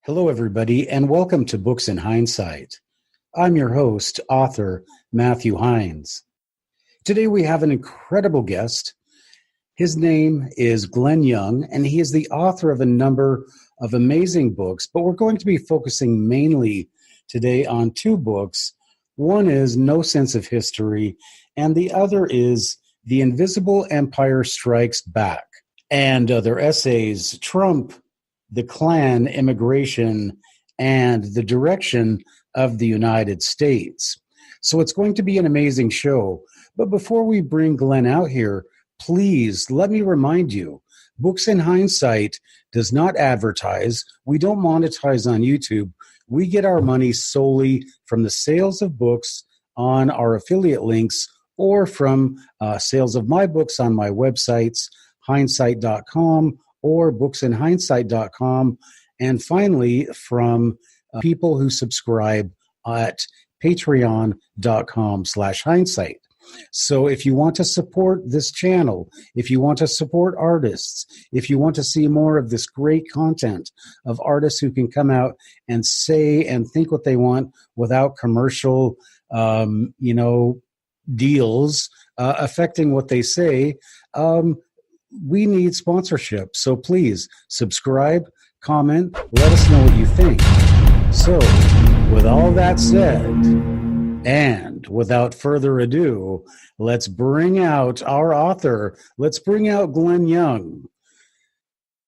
Hello, everybody, and welcome to Books in Hindsight. I'm your host, author Matthew Hines. Today we have an incredible guest. His name is Glenn Young, and he is the author of a number of amazing books, but we're going to be focusing mainly today on two books. One is No Sense of History, and the other is The Invisible Empire Strikes Back, and other essays, Trump, the Klan, immigration, and the direction of the United States. So it's going to be an amazing show. But before we bring Glenn out here, please let me remind you, Books in Hindsight does not advertise. We don't monetize on YouTube. We get our money solely from the sales of books on our affiliate links or from sales of my books on my websites, hindsight.com or booksinhindsight.com, and finally from people who subscribe at patreon.com/hindsight. So if you want to support this channel, if you want to support artists, if you want to see more of this great content of artists who can come out and say and think what they want without commercial, deals affecting what they say, we need sponsorship. So please subscribe, comment, let us know what you think. So with all that said, and without further ado, let's bring out our author. Let's bring out Glenn Young.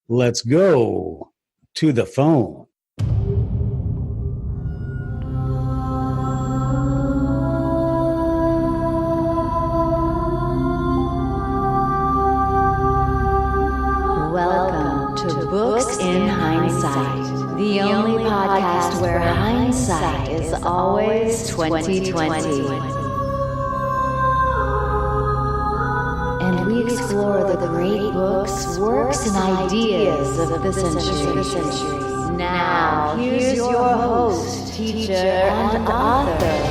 Let's go to the phone. Welcome to Books in Hindsight, the only podcast where hindsight is always 2020. And we explore the great books, works, and ideas of the century. Now, here's your host, teacher, and author,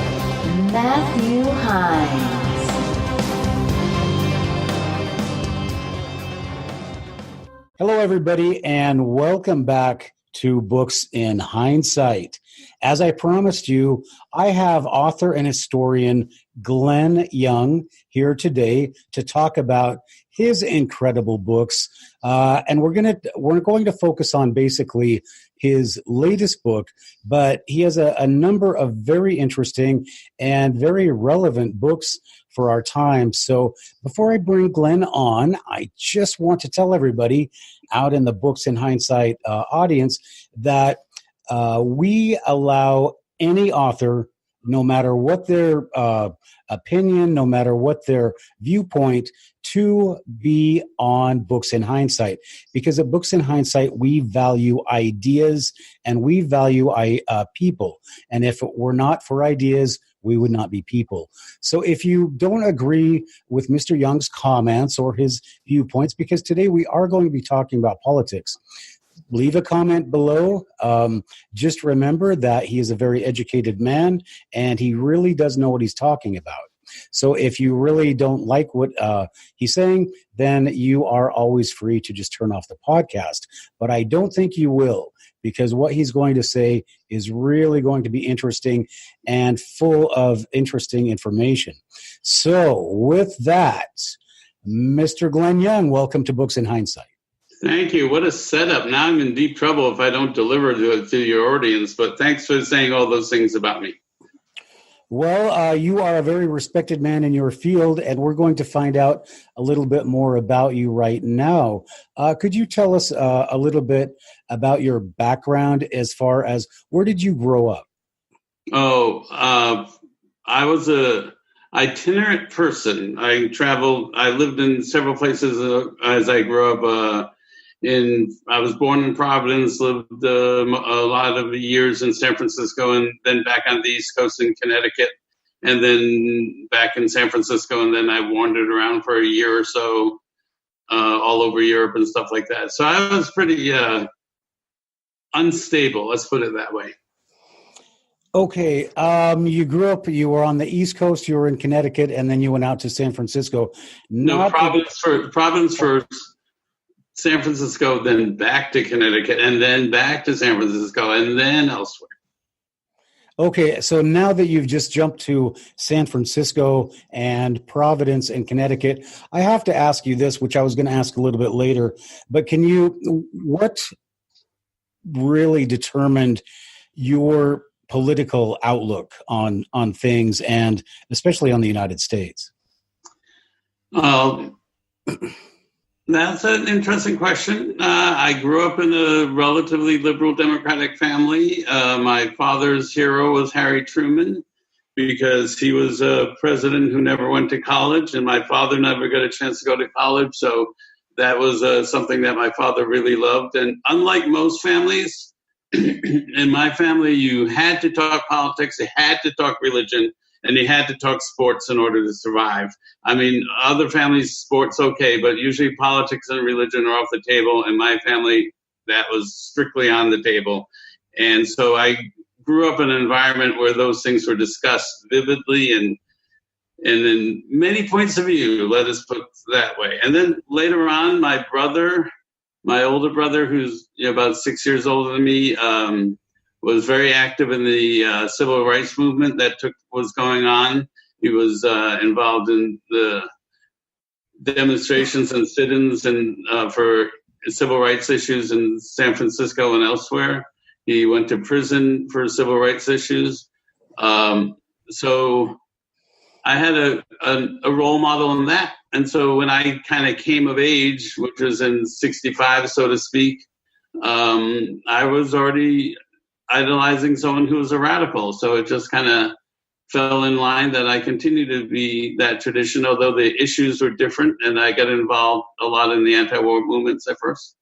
Matthew Hines. Hello, everybody, and welcome back to Books in Hindsight. As I promised you, I have author and historian Glenn Young here today to talk about his incredible books, and we're going to focus on basically his latest book, but he has a number of very interesting and very relevant books for our time. So before I bring Glenn on, I just want to tell everybody out in the Books in Hindsight audience that we allow any author, no matter what their opinion, no matter what their viewpoint, to be on Books in Hindsight. Because at Books in Hindsight, we value ideas and we value people. And if it were not for ideas, we would not be people. So if you don't agree with Mr. Young's comments or his viewpoints, because today we are going to be talking about politics, leave a comment below. Just remember that he is a very educated man and he really does know what he's talking about. So if you really don't like what he's saying, then you are always free to just turn off the podcast. But I don't think you will, because what he's going to say is really going to be interesting and full of interesting information. So with that, Mr. Glenn Young, welcome to Books in Hindsight. Thank you. What a setup. Now I'm in deep trouble if I don't deliver to your audience, but thanks for saying all those things about me. Well, you are a very respected man in your field, and we're going to find out a little bit more about you right now. Could you tell us a little bit about your background as far as where did you grow up? I was a itinerant person. I traveled. I lived in several places as I grew up. I was born in Providence, lived a lot of years in San Francisco, and then back on the East Coast in Connecticut, and then back in San Francisco, and then I wandered around for a year or so all over Europe and stuff like that. So I was pretty unstable, let's put it that way. Okay, you grew up, you were on the East Coast, you were in Connecticut, and then you went out to San Francisco. Providence first. San Francisco, then back to Connecticut, and then back to San Francisco, and then elsewhere. Okay, so now that you've just jumped to San Francisco and Providence and Connecticut, I have to ask you this, which I was going to ask a little bit later, but what really determined your political outlook on things, and especially on the United States? That's an interesting question. I grew up in a relatively liberal Democratic family. My father's hero was Harry Truman because he was a president who never went to college, and my father never got a chance to go to college. So that was something that my father really loved. And unlike most families, in my family, you had to talk politics, you had to talk religion, and you had to talk sports in order to survive. I mean, other families, sports, okay, but usually politics and religion are off the table. In my family, that was strictly on the table. And so I grew up in an environment where those things were discussed vividly and in many points of view, let us put it that way. And then later on, my older brother, who's about 6 years older than me, was very active in the civil rights movement that was going on. He was involved in the demonstrations and sit-ins and for civil rights issues in San Francisco and elsewhere. He went to prison for civil rights issues. So I had a role model in that. And so when I kind of came of age, which was in 65, so to speak, I was already idolizing someone who was a radical. So it just kind of fell in line that I continue to be that tradition, although the issues were different, and I got involved a lot in the anti-war movements at first.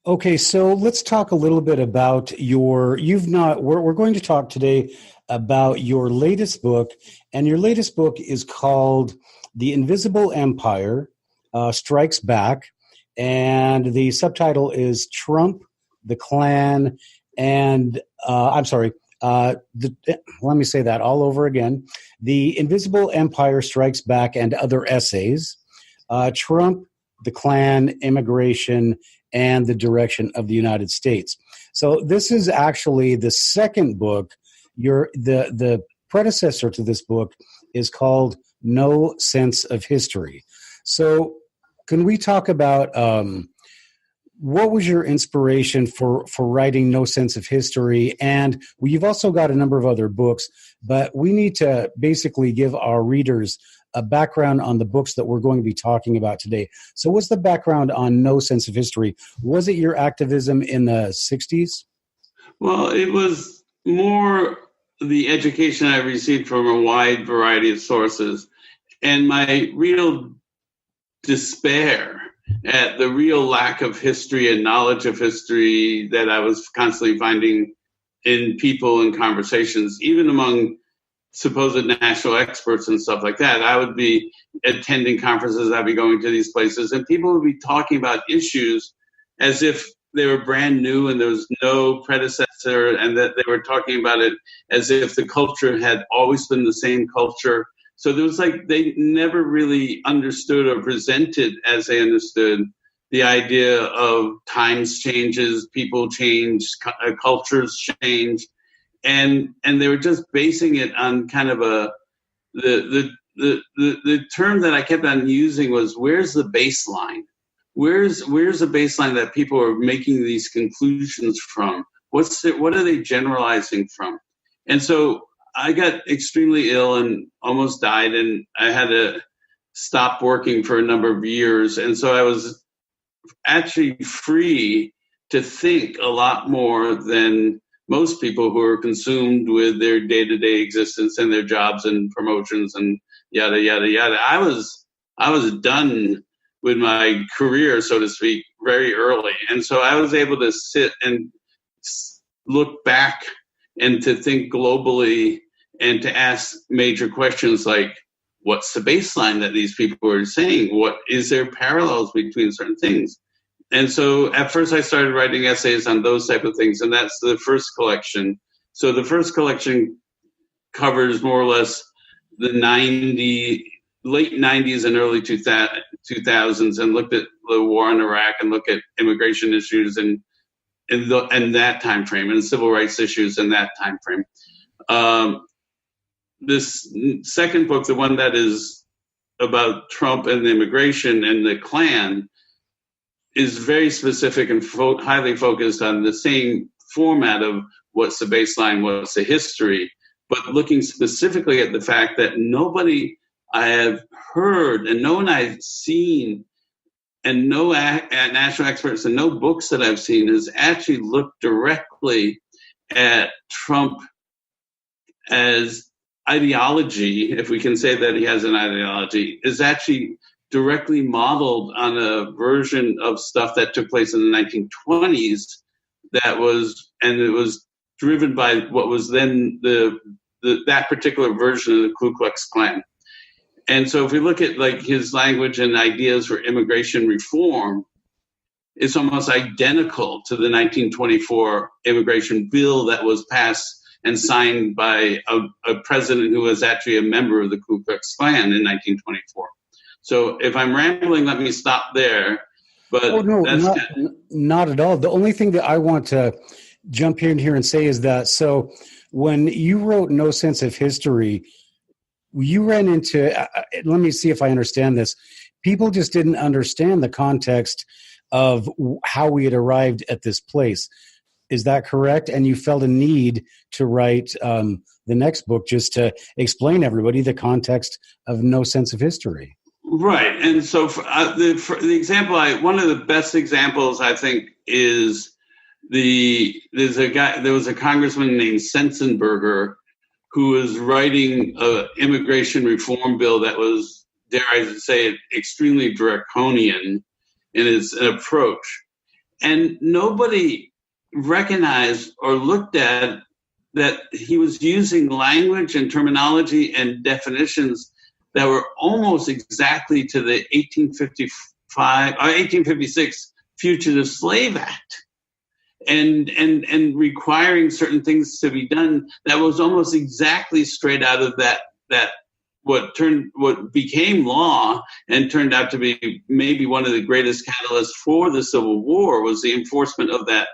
Okay, so let's talk a little bit about we're going to talk today about your latest book, and your latest book is called The Invisible Empire Strikes Back, and the subtitle is Trump, the Klan, and let me say that all over again. The Invisible Empire Strikes Back and Other Essays, Trump, the Klan, Immigration, and the Direction of the United States. So this is actually the second book. The predecessor to this book is called No Sense of History. So can we talk about what was your inspiration for writing No Sense of History? And you've also got a number of other books, but we need to basically give our readers a background on the books that we're going to be talking about today. So what's the background on No Sense of History? Was it your activism in the 60s? Well, it was more the education I received from a wide variety of sources and my real despair at the real lack of history and knowledge of history that I was constantly finding in people and conversations, even among supposed national experts and stuff like that. I would be attending conferences, I'd be going to these places, and people would be talking about issues as if they were brand new and there was no predecessor, and that they were talking about it as if the culture had always been the same culture. So there was they never really understood or presented as they understood the idea of times changes, people change, cultures change, and they were just basing it on kind of the term that I kept on using was, where's the baseline? Where's the baseline that people are making these conclusions from? What are they generalizing from? And so I got extremely ill and almost died, and I had to stop working for a number of years. And so I was actually free to think a lot more than most people who are consumed with their day-to-day existence and their jobs and promotions and yada, yada, yada. I was done with my career, so to speak, very early. And so I was able to sit and look back and to think globally and to ask major questions like, what's the baseline that these people are saying? What is there parallels between certain things? And so at first I started writing essays on those type of things, and that's the first collection. So the first collection covers more or less the late 90s and early 2000s, and looked at the war in Iraq and look at immigration issues and that time frame, and civil rights issues in that time frame. This second book, the one that is about Trump and the immigration and the Klan, is very specific and highly focused on the same format of what's the baseline, what's the history, but looking specifically at the fact that nobody I have heard and no one I've seen and no national experts and no books that I've seen has actually looked directly at Trump as ideology, if we can say that he has an ideology, is actually directly modeled on a version of stuff that took place in the 1920s it was driven by what was then that particular version of the Ku Klux Klan. And so if we look at like his language and ideas for immigration reform, it's almost identical to the 1924 immigration bill that was passed and signed by a president who was actually a member of the Ku Klux Klan in 1924. So if I'm rambling, let me stop there. But not at all. The only thing that I want to jump in here and say is that, so when you wrote No Sense of History, you ran into, let me see if I understand this. People just didn't understand the context of how we had arrived at this place. Is that correct? And you felt a need to write the next book just to explain everybody the context of No Sense of History. Right. And so for the example, one of the best examples, I think, is there was a congressman named Sensenberger who was writing an immigration reform bill that was, dare I say it, extremely draconian in its approach. And nobody recognized or looked at that he was using language and terminology and definitions that were almost exactly to the 1856 Fugitive Slave Act, and requiring certain things to be done that was almost exactly straight out of that what became law and turned out to be maybe one of the greatest catalysts for the Civil War was the enforcement of that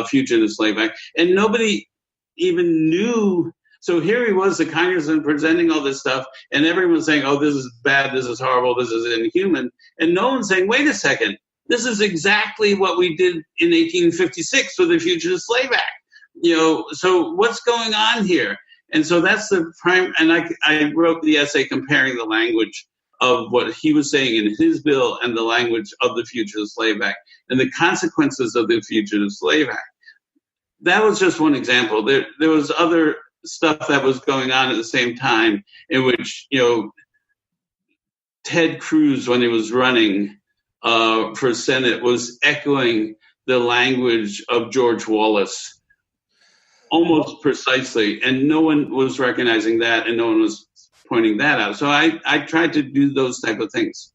Fugitive Slave Act, and nobody even knew. So here he was, the congressman, presenting all this stuff, and everyone was saying, oh, this is bad, this is horrible, this is inhuman. And no one's saying, wait a second, this is exactly what we did in 1856 with the Fugitive Slave Act. So what's going on here? And so that's the prime, and I wrote the essay comparing the language of what he was saying in his bill and the language of the Fugitive Slave Act and the consequences of the Fugitive Slave Act. That was just one example. There was other stuff that was going on at the same time in which, Ted Cruz, when he was running for Senate, was echoing the language of George Wallace almost precisely. And no one was recognizing that and no one was pointing that out. So I tried to do those type of things.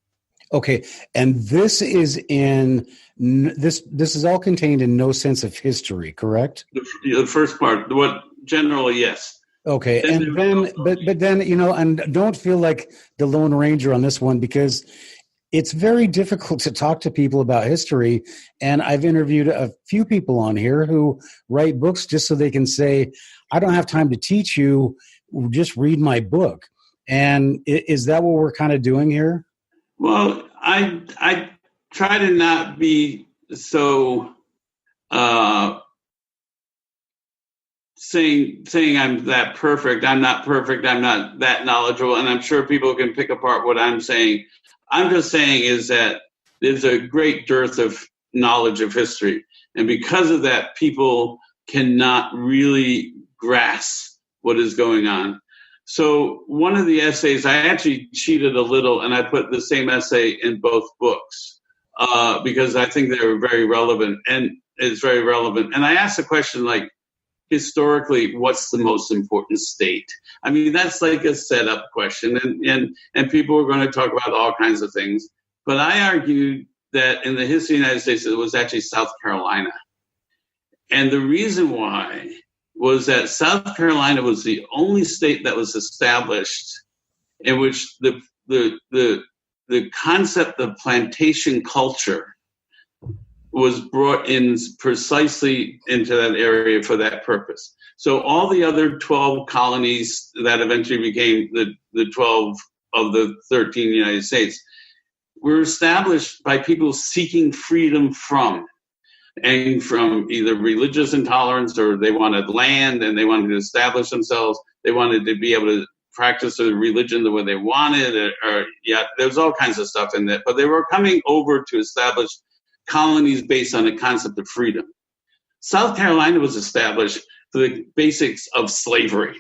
Okay. And this is this is all contained in No Sense of History, correct? The first part, generally, yes. Okay. And then, but then, and don't feel like the Lone Ranger on this one, because it's very difficult to talk to people about history. And I've interviewed a few people on here who write books just so they can say, I don't have time to teach you, just read my book. And is that what we're kind of doing here? Well, I try to not be so saying I'm that perfect. I'm not perfect. I'm not that knowledgeable. And I'm sure people can pick apart what I'm saying. I'm just saying is that there's a great dearth of knowledge of history. And because of that, people cannot really grasp what is going on. So one of the essays, I actually cheated a little and I put the same essay in both books because I think they were very relevant, and it's very relevant. And I asked the question, like, historically, what's the most important state? I mean, that's like a setup question, and people are going to talk about all kinds of things. But I argued that in the history of the United States, it was actually South Carolina. And the reason why was that South Carolina was the only state that was established in which the the concept of plantation culture was brought in precisely into that area for that purpose. So all the other 12 colonies that eventually became the 12 of the 13 United States were established by people seeking freedom from either religious intolerance, or they wanted land and they wanted to establish themselves. They wanted to be able to practice their religion the way they wanted, or there's all kinds of stuff in that. But they were coming over to establish colonies based on the concept of freedom. South Carolina was established for the basics of slavery,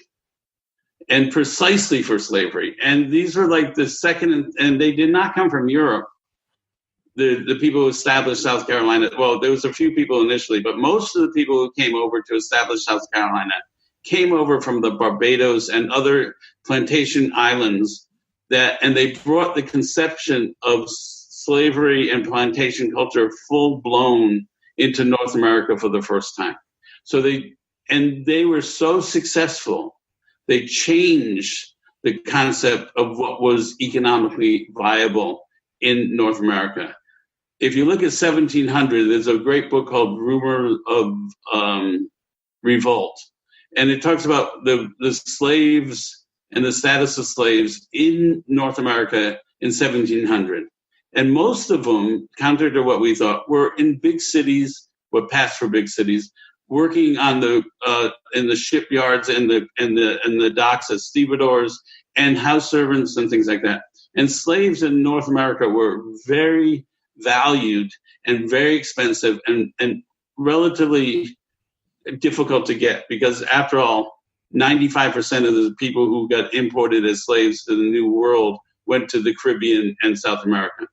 and precisely for slavery. And these were like the second, and they did not come from Europe. The people who established South Carolina, well, there was a few people initially, but most of the people who came over to establish South Carolina came over from the Barbados and other plantation islands, and they brought the conception of slavery and plantation culture full blown into North America for the first time. So they were so successful, they changed the concept of what was economically viable in North America. If you look at 1700, there's a great book called Rumor of Revolt. And it talks about the slaves and the status of slaves in North America in 1700. And most of them, counter to what we thought, were in big cities, were passed for big cities, working on in the shipyards and the docks as stevedores and house servants and things like that. And slaves in North America were very valued and very expensive and relatively difficult to get, because after all, 95% of the people who got imported as slaves to the New World went to the Caribbean and South America.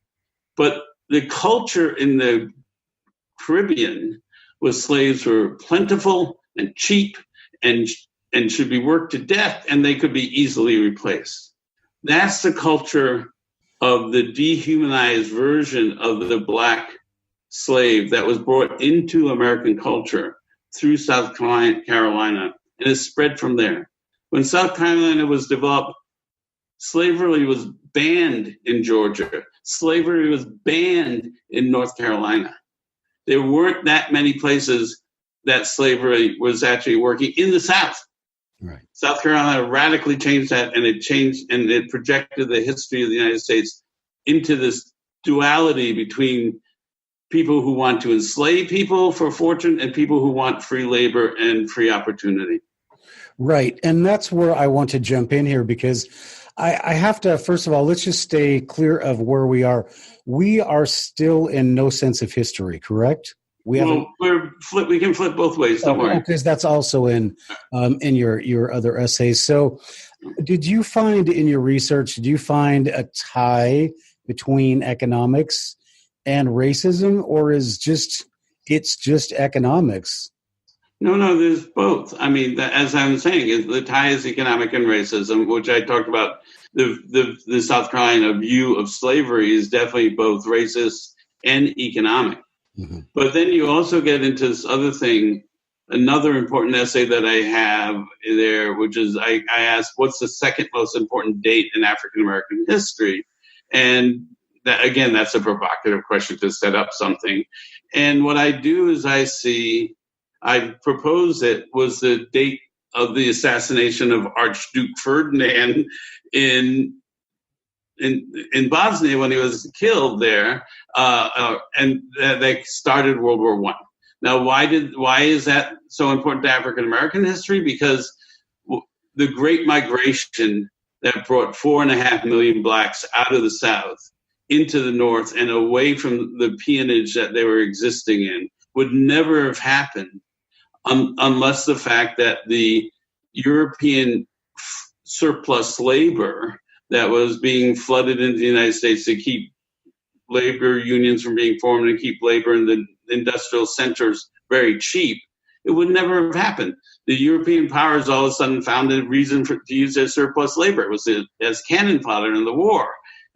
But the culture in the Caribbean was slaves were plentiful and cheap and should be worked to death, and they could be easily replaced. That's the culture of the dehumanized version of the black slave that was brought into American culture through South Carolina, and it spread from there. When South Carolina was developed, slavery was banned in Georgia. Slavery was banned in North Carolina. There weren't that many places that slavery was actually working in the South. Right. South Carolina radically changed that, and it projected the history of the United States into this duality between people who want to enslave people for fortune and people who want free labor and free opportunity. Right. And that's where I want to jump in here, because I have to, first of all, let's just stay clear of where we are. We are still in no sense of history, correct? We can flip both ways. Don't worry. Because that's also in your other essays. So did you find in your research, a tie between economics and racism, or it's just economics? No, there's both. I mean, as I'm saying, the tie is economic and racism, which I talked about. The South Carolina view of slavery is definitely both racist and economic. Mm-hmm. But then you also get into this other thing, another important essay that I have there, which is I asked, what's the second most important date in African American history? And that, again, that's a provocative question to set up something. And what I do is I propose it was the date of the assassination of Archduke Ferdinand in Bosnia when he was killed there, and they started World War I. Now, why is that so important to African American history? Because the Great Migration that brought 4.5 million blacks out of the South into the North and away from the peonage that they were existing in would never have happened unless the fact that the European surplus labor that was being flooded into the United States to keep labor unions from being formed and keep labor in the industrial centers very cheap, it would never have happened. The European powers all of a sudden found a reason to use their surplus labor. It was as cannon fodder in the war.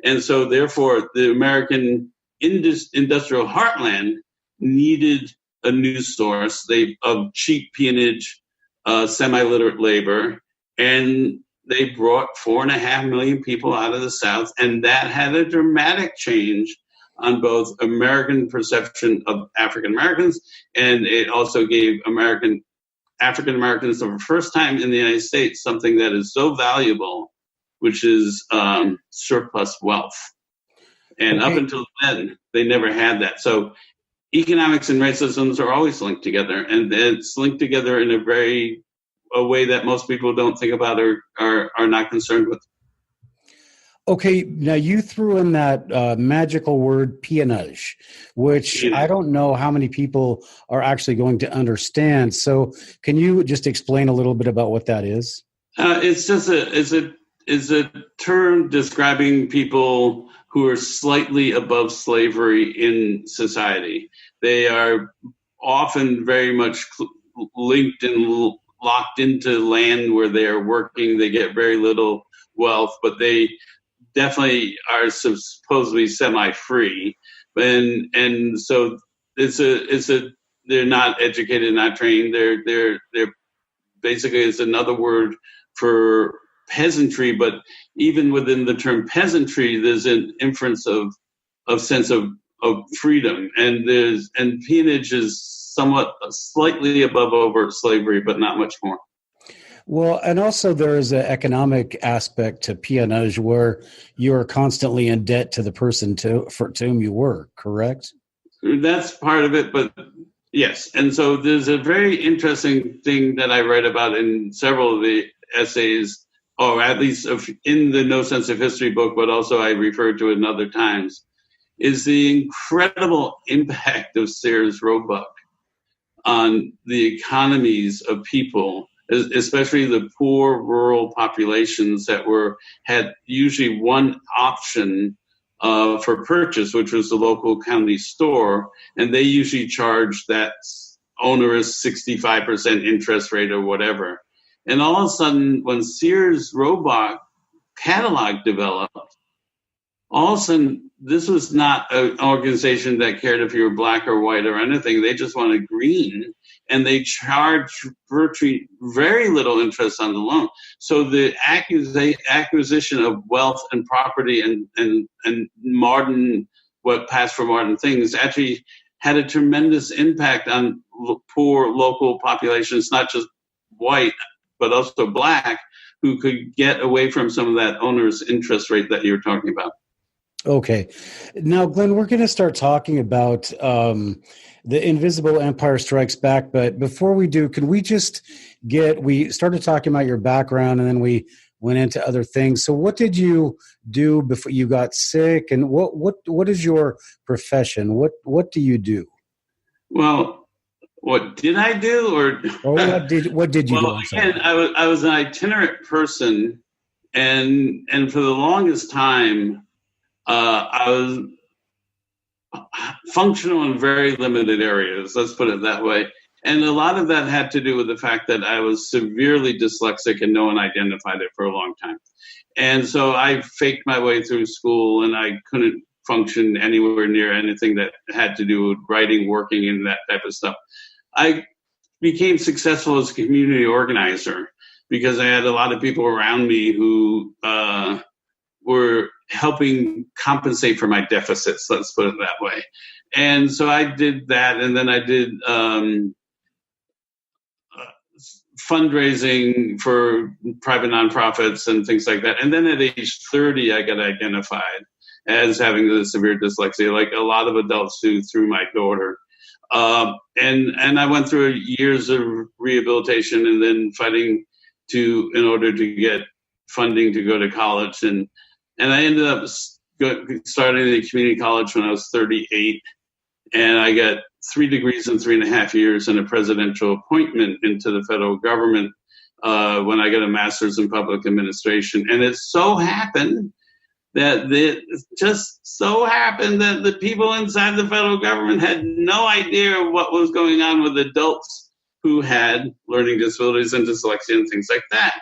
And so therefore the American industrial heartland needed a new source of cheap peonage, semi-literate labor. And they brought 4.5 million people out of the South, and that had a dramatic change on both American perception of African Americans, and it also gave African Americans, for the first time in the United States, something that is so valuable, which is surplus wealth. And up until then, they never had that. So economics and racism are always linked together, and it's linked together in a way that most people don't think about or are not concerned with. Okay, now you threw in that magical word peonage, which I don't know how many people are actually going to understand. So can you just explain a little bit about what that is? It's just a term describing people who are slightly above slavery in society. They are often very much linked and locked into land where they are working. They get very little wealth, but they definitely are supposedly semi-free, and so they're not educated, not trained. They're basically, it's another word for peasantry, but even within the term peasantry, there's an inference of sense of freedom, and peonage is somewhat slightly above overt slavery, but not much more. Well, and also there is an economic aspect to peonage where you are constantly in debt to the person to whom you work, correct? That's part of it, but yes. And so there's a very interesting thing that I write about in several of the essays, or at least in the No Sense of History book, but also I refer to it in other times, is the incredible impact of Sears Roebuck on the economies of people, especially the poor rural populations that had usually one option for purchase, which was the local county store, and they usually charged that onerous 65% interest rate or whatever. And all of a sudden, when Sears Roebuck catalog developed, all of a sudden, this was not an organization that cared if you were black or white or anything. They just wanted green, and they charged virtually very little interest on the loan. So the acquisition of wealth and property and modern, what passed for modern things, actually had a tremendous impact on poor local populations, not just white, but also black, who could get away from some of that owner's interest rate that you're talking about. Okay. Now, Glenn, we're going to start talking about the Invisible Empire Strikes Back. But before we do, can we just we started talking about your background and then we went into other things. So what did you do before you got sick? And what is your profession? What do you do? Well, what did I do? Or what did you do? Well, again, I was an itinerant person, and for the longest time, I was functional in very limited areas, let's put it that way. And a lot of that had to do with the fact that I was severely dyslexic and no one identified it for a long time. And so I faked my way through school, and I couldn't function anywhere near anything that had to do with writing, working, and that type of stuff. I became successful as a community organizer because I had a lot of people around me who were helping compensate for my deficits, let's put it that way. And so I did that, and then I did fundraising for private nonprofits and things like that. And then at age 30, I got identified as having the severe dyslexia, like a lot of adults do through my daughter. And I went through years of rehabilitation and then fighting in order to get funding to go to college. And I ended up starting at community college when I was 38. And I got 3 degrees in 3.5 years and a presidential appointment into the federal government when I got a master's in public administration. And it so happened that the people inside the federal government had no idea what was going on with adults who had learning disabilities and dyslexia and things like that.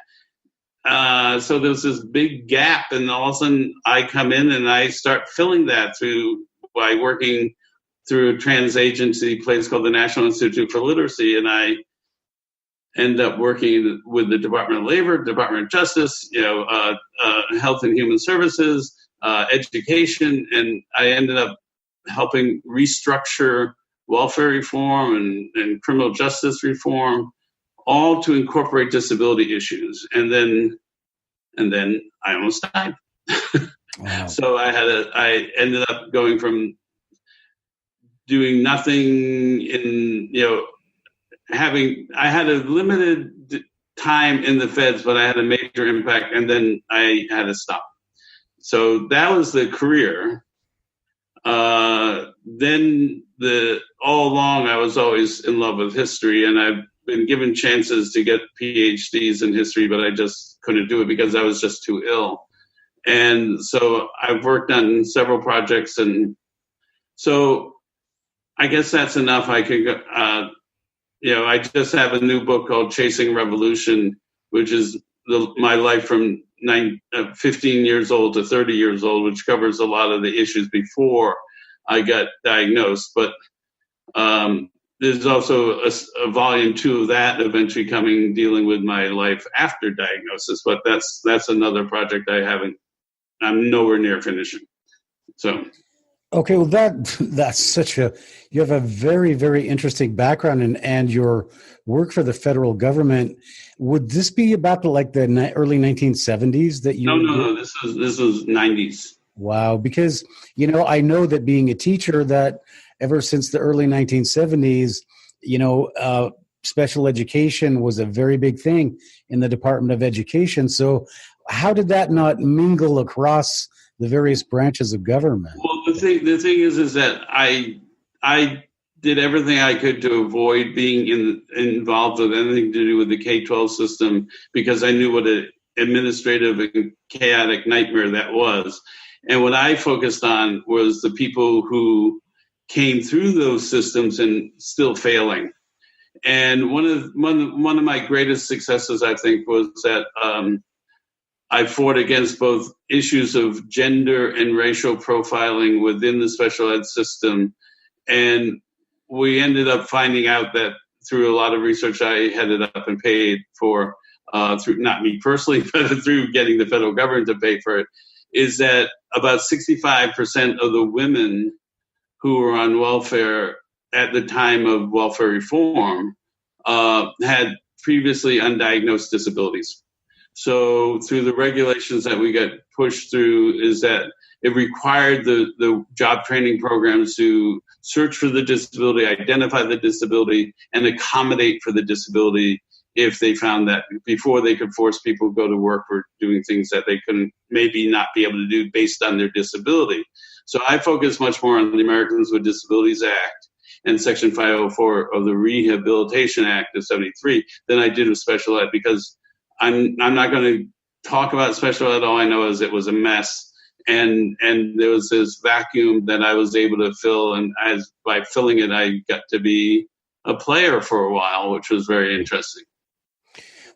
So there's this big gap, and all of a sudden I come in and I start filling that by working through a trans agency place called the National Institute for Literacy. And ended up working with the Department of Labor, Department of Justice, Health and Human Services, education, and I ended up helping restructure welfare reform and criminal justice reform, all to incorporate disability issues. And then I almost died. Wow. So I ended up going from doing nothing I had a limited time in the feds, but I had a major impact, and then I had to stop. So that was the career. Then all along I was always in love with history, and I've been given chances to get PhDs in history, but I just couldn't do it because I was just too ill. And so I've worked on several projects, and so I guess that's enough. I could I just have a new book called Chasing Revolution, which is my life from 15 years old to 30 years old, which covers a lot of the issues before I got diagnosed. But there's also a volume 2 of that eventually coming, dealing with my life after diagnosis. But that's another project I'm nowhere near finishing. So. Okay, well that's you have a very, very interesting background and your work for the federal government. Would this be about the early 1970s that you? No. This was 90s. Wow, because I know that being a teacher, that ever since the early 1970s, special education was a very big thing in the Department of Education. So, how did that not mingle across the various branches of government? Well, the thing is that I did everything I could to avoid being involved with anything to do with the K-12 system, because I knew what an administrative and chaotic nightmare that was. And what I focused on was the people who came through those systems and still failing. And one of my greatest successes, I think, was that I fought against both issues of gender and racial profiling within the special ed system. And we ended up finding out that through a lot of research I headed up and paid for, through not me personally, but through getting the federal government to pay for it, is that about 65% of the women who were on welfare at the time of welfare reform had previously undiagnosed disabilities. So through the regulations that we got pushed through is that it required the job training programs to search for the disability, identify the disability, and accommodate for the disability if they found that, before they could force people to go to work or doing things that they couldn't maybe not be able to do based on their disability. So I focus much more on the Americans with Disabilities Act and Section 504 of the Rehabilitation Act of 73 than I did with special ed, because I'm not going to talk about special ed. All I know is it was a mess, and there was this vacuum that I was able to fill, and by filling it, I got to be a player for a while, which was very interesting.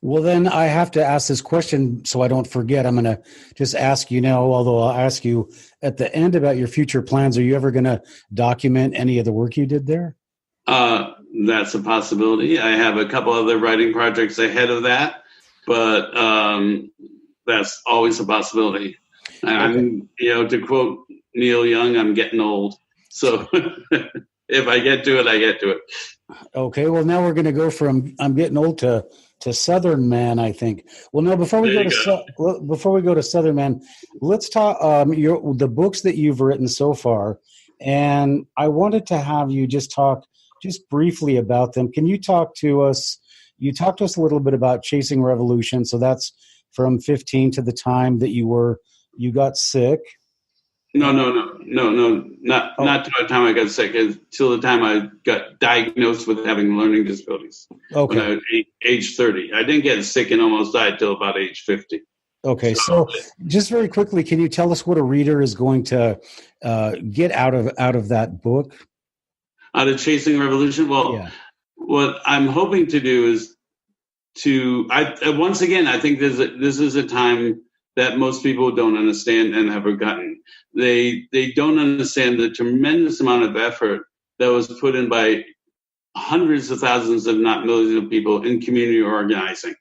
Well, then I have to ask this question so I don't forget. I'm going to just ask you now, although I'll ask you at the end about your future plans. Are you ever going to document any of the work you did there? That's a possibility. I have a couple other writing projects ahead of that, but that's always a possibility. Okay. To quote Neil Young, I'm getting old. So if I get to it, I get to it. Okay. Well, now we're going to go from I'm getting old to Southern Man, I think. Well, no, before we go to Southern Man, let's talk the books that you've written so far. And I wanted to have you just talk just briefly about them. Can you talk to us? You talked to us a little bit about Chasing Revolution. So that's from 15 to the time that you got sick. No, not to the time I got sick, until the time I got diagnosed with having learning disabilities. Okay. When I was age 30. I didn't get sick and almost died till about age 50. Okay, so just very quickly, can you tell us what a reader is going to get out of that book? Out of Chasing Revolution? Well, yeah. What I'm hoping to do is once again, I think this is a time that most people don't understand and have forgotten. They don't understand the tremendous amount of effort that was put in by hundreds of thousands, if not millions of people in community organizing,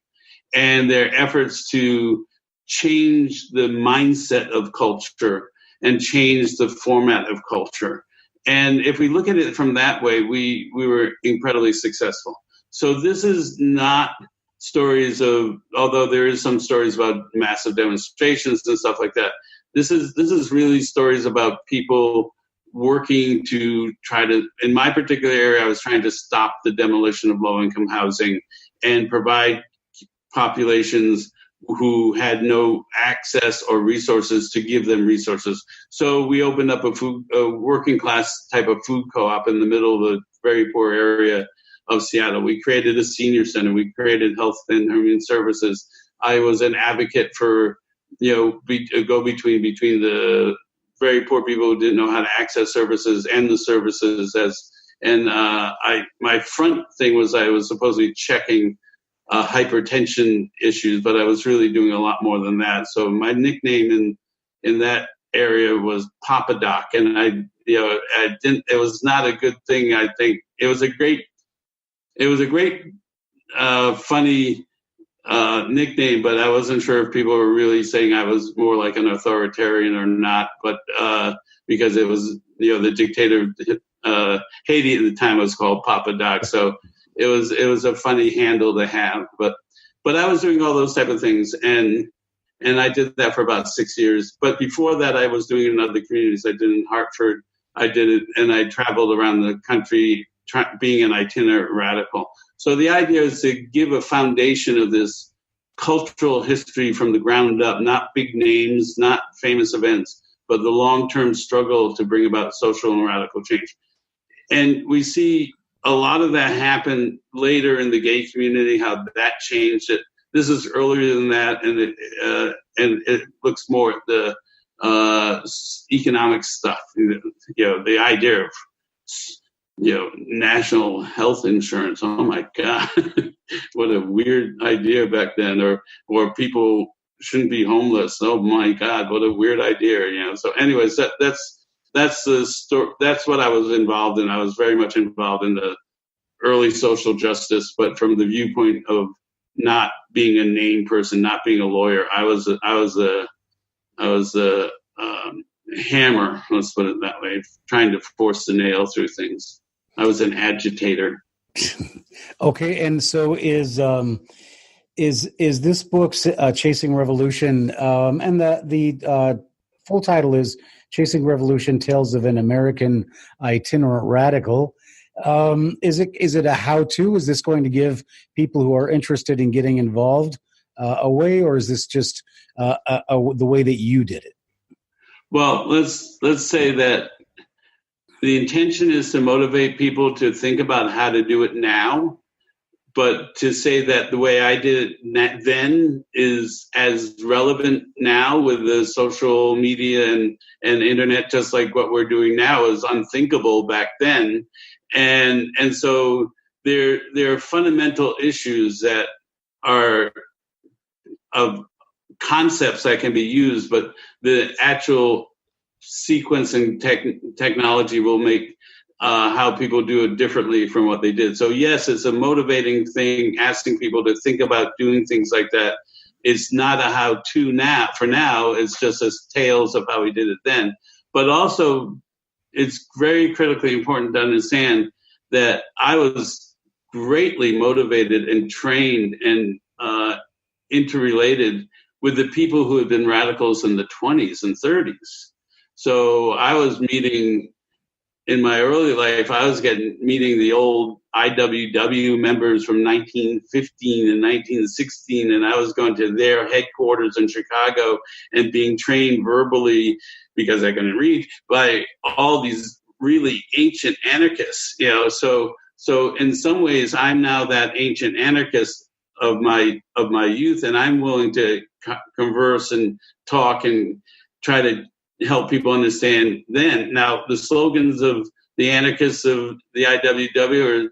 and their efforts to change the mindset of culture and change the format of culture. And if we look at it from that way, we were incredibly successful. So this is not stories of, although there is some stories about massive demonstrations and stuff like that. This is really stories about people working to try to, in my particular area, I was trying to stop the demolition of low-income housing and provide populations who had no access or resources to give them resources. So we opened up a working class type of food co-op in the middle of a very poor area of Seattle. We created a senior center. We created health and human services. I was an advocate for, a go-between between the very poor people who didn't know how to access services and the services. My front thing was I was supposedly checking hypertension issues, but I was really doing a lot more than that. So my nickname in that area was Papa Doc, and it was not a good thing. I think it was a great, funny nickname, but I wasn't sure if people were really saying I was more like an authoritarian or not. But because it was, the dictator Haiti at the time was called Papa Doc, so it was a funny handle to have. But I was doing all those type of things, and I did that for about 6 years. But before that, I was doing it in other communities. I did it in Hartford. I did it, and I traveled around the country being an itinerant radical. So the idea is to give a foundation of this cultural history from the ground up, not big names, not famous events, but the long-term struggle to bring about social and radical change. And we see a lot of that happen later in the gay community, how that changed it. This is earlier than that, and it looks more at the economic stuff. The idea of national health insurance. Oh my God, what a weird idea back then. Or people shouldn't be homeless. Oh my God, what a weird idea. So, anyways, that's the story. That's what I was involved in. I was very much involved in the early social justice, but from the viewpoint of not being a named person, not being a lawyer. I was a hammer. Let's put it that way, trying to force the nail through things. I was an agitator. Okay, and so is this book's Chasing Revolution, and the full title is Chasing Revolution: Tales of an American Itinerant Radical. Is it a how-to? Is this going to give people who are interested in getting involved a way, or is this just the way that you did it? Well, let's say that the intention is to motivate people to think about how to do it now, but to say that the way I did it then is as relevant now with the social media and internet, just like what we're doing now is unthinkable back then. And so there are fundamental issues that are of concepts that can be used, but the actual sequence and technology will make how people do it differently from what they did. So yes, it's a motivating thing, asking people to think about doing things like that. It's not a how-to now. For now, it's just as tales of how we did it then. But also, it's very critically important to understand that I was greatly motivated and trained and interrelated with the people who had been radicals in the 20s and 30s. So I was meeting, in my early life, I was meeting the old IWW members from 1915 and 1916, and I was going to their headquarters in Chicago and being trained verbally, because I couldn't read, by all these really ancient anarchists. So in some ways, I'm now that ancient anarchist of my youth, and I'm willing to converse and talk and try to help people understand then. Now, the slogans of the anarchists of the IWW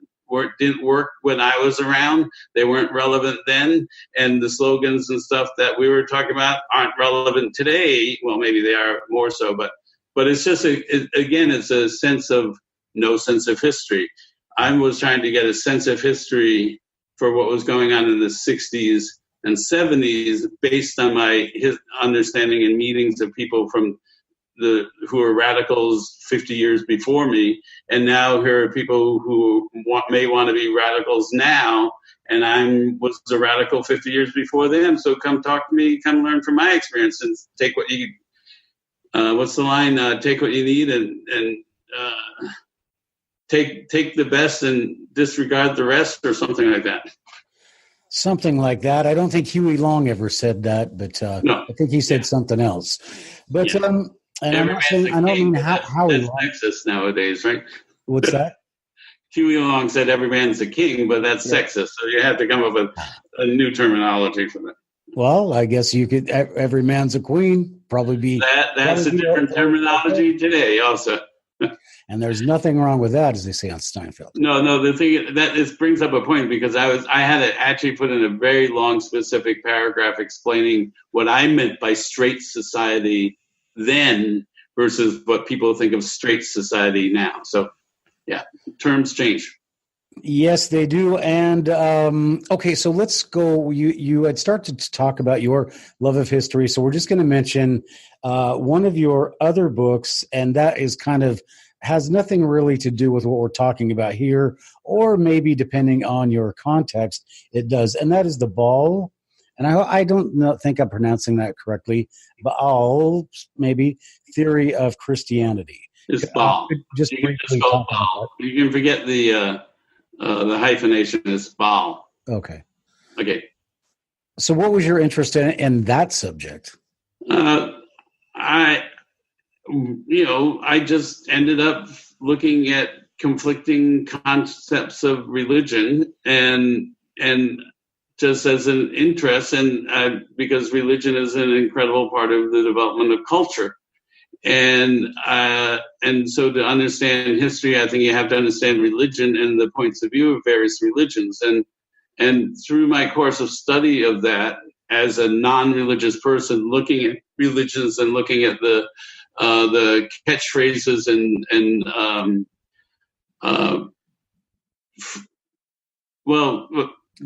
didn't work when I was around. They weren't relevant then. And the slogans and stuff that we were talking about aren't relevant today. Well, maybe they are more so, but it's just, again, it's a sense of no sense of history. I was trying to get a sense of history for what was going on in the 60s and 70s based on my understanding and meetings of people from who were radicals 50 years before me, and now here are people who may want to be radicals now, and I was a radical 50 years before them. So come talk to me, come learn from my experience, and take what you. What's the line? Take what you need, and take the best and disregard the rest, or something like that. Something like that. I don't think Huey Long ever said that, but No. I think he said something else. But and I'm not saying, I don't mean Howie Long. That's sexist nowadays, right? What's that? Huey Long said every man's a king, but that's sexist. So you have to come up with a new terminology for that. Well, I guess you could. Every man's a queen. Probably be that's a different terminology today, also. And there's nothing wrong with that, as they say on Steinfeld. No. The thing this brings up a point, because I had to actually put in a very long, specific paragraph explaining what I meant by straight society then versus what people think of straight society now. So, yeah, terms change. Yes, they do. And okay, so let's go. You had started to talk about your love of history, so we're just going to mention one of your other books, and that is kind of has nothing really to do with what we're talking about here, or maybe depending on your context, it does. And that is The Ball. And I don't think I'm pronouncing that correctly, Baal, maybe, Theory of Christianity. It's Baal. Just briefly talk about that. You can forget the hyphenation. It's Baal. Okay. So what was your interest in that subject? I just ended up looking at conflicting concepts of religion and just as an interest, and because religion is an incredible part of the development of culture. And so to understand history, I think you have to understand religion and the points of view of various religions. And through my course of study of that, as a non-religious person, looking at religions and looking at the catchphrases and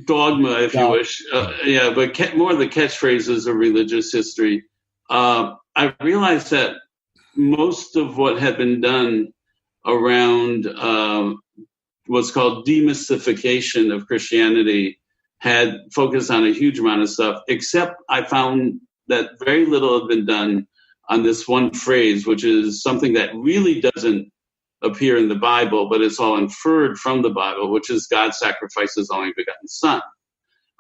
dogma, if you wish, but more the catchphrases of religious history. I realized that most of what had been done around what's called demystification of Christianity had focused on a huge amount of stuff, except I found that very little had been done on this one phrase, which is something that really doesn't appear in the Bible, but it's all inferred from the Bible, which is God sacrificed his only begotten son.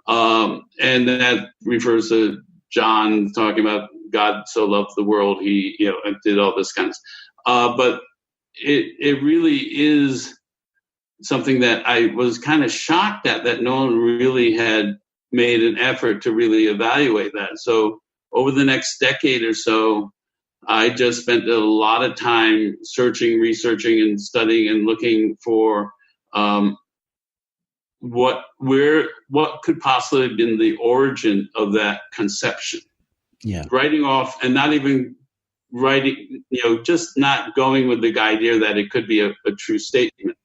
And that refers to John talking about God so loved the world, he did all this kind of stuff. But it really is something that I was kind of shocked at, that no one really had made an effort to really evaluate that. So over the next decade or so, I just spent a lot of time searching, researching, and studying and looking for what could possibly have been the origin of that conception. Yeah. Writing off and not even writing, just not going with the idea that it could be a true statement,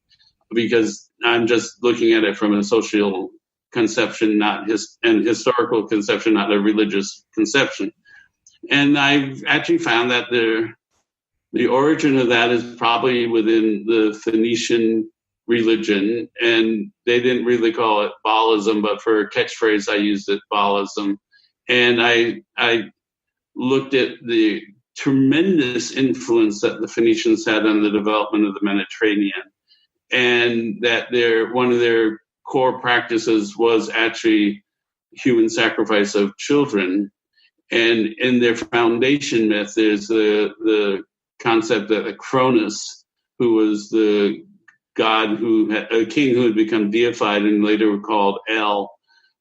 because I'm just looking at it from a social conception, and historical conception, not a religious conception. And I've actually found that the origin of that is probably within the Phoenician religion, and they didn't really call it Baalism, but for a catchphrase, I used it Baalism. And I looked at the tremendous influence that the Phoenicians had on the development of the Mediterranean, and that one of their core practices was actually human sacrifice of children. And in their foundation myth, there's the concept that Cronus, who was the god a king who had become deified and later called El,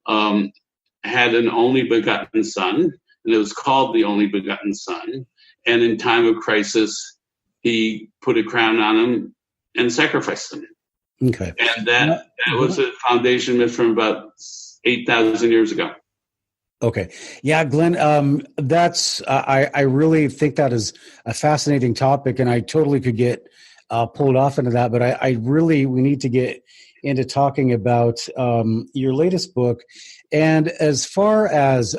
had an only begotten son, and it was called the only begotten son. And in time of crisis, he put a crown on him and sacrificed him. Okay. And that was a foundation myth from about 8,000 years ago. Okay. Yeah, Glenn, that's I really think that is a fascinating topic, and I totally could get pulled off into that. But we need to get into talking about your latest book. And as far as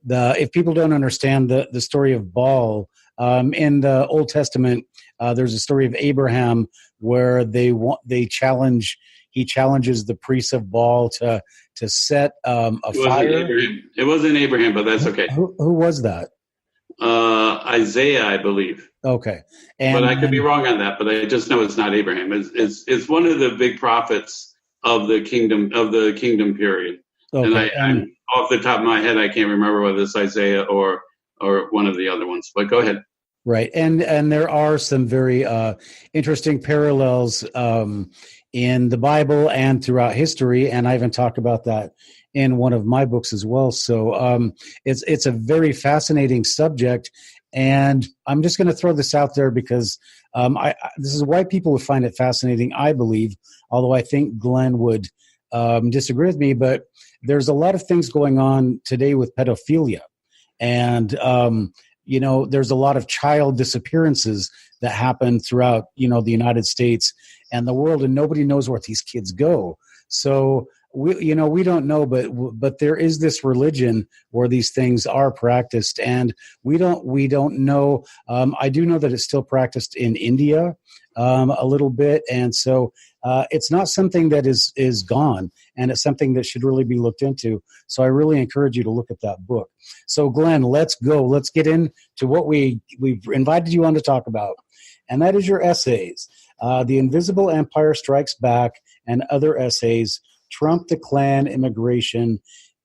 if people don't understand the story of Baal, in the Old Testament, there's a story of Abraham where he challenges the priests of Baal to set a fire. It wasn't Abraham, but that's okay. Who was that? Isaiah, I believe. Okay, but I could be wrong on that. But I just know it's not Abraham. It's one of the big prophets of the kingdom period. Okay. And I'm off the top of my head, I can't remember whether it's Isaiah or one of the other ones. But go ahead. Right, and there are some very interesting parallels in the Bible and throughout history, and I even talked about that in one of my books as well. So it's a very fascinating subject, and I'm just going to throw this out there because this is why people would find it fascinating, I believe, although I think Glenn would disagree with me, but there's a lot of things going on today with pedophilia, and there's a lot of child disappearances that happen throughout, the United States and the world, and nobody knows where these kids go. So we don't know, but there is this religion where these things are practiced, and we don't know. I do know that it's still practiced in India a little bit, and so it's not something that is gone, and it's something that should really be looked into. So I really encourage you to look at that book. So Glenn, let's go. Let's get into what we've invited you on to talk about, and that is your essays. The Invisible Empire Strikes Back and Other Essays, Trump, the Klan, Immigration,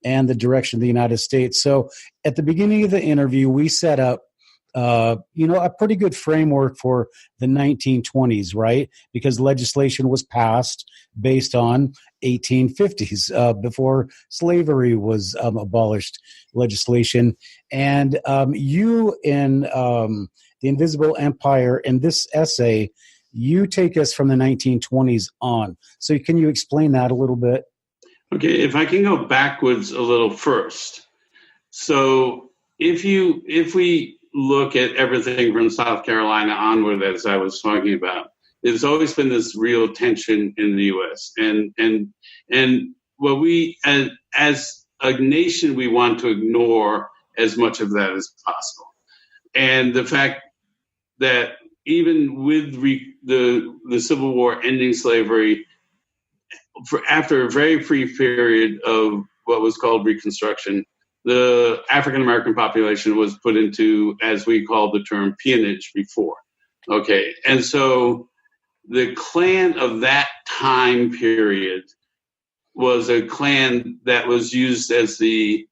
and the Direction of the United States. So at the beginning of the interview, we set up a pretty good framework for the 1920s, right? Because legislation was passed based on 1850s, before slavery was abolished legislation. And you in The Invisible Empire, in this essay, you take us from the 1920s on. So can you explain that a little bit? Okay, if I can go backwards a little first. So if we look at everything from South Carolina onward, as I was talking about, there's always been this real tension in the U.S. And what we, as a nation, we want to ignore as much of that as possible. And the fact that even with the Civil War ending slavery, after a very brief period of what was called Reconstruction, the African American population was put into, as we call the term, peonage before. Okay, and so the Klan of that time period was a Klan that was used as the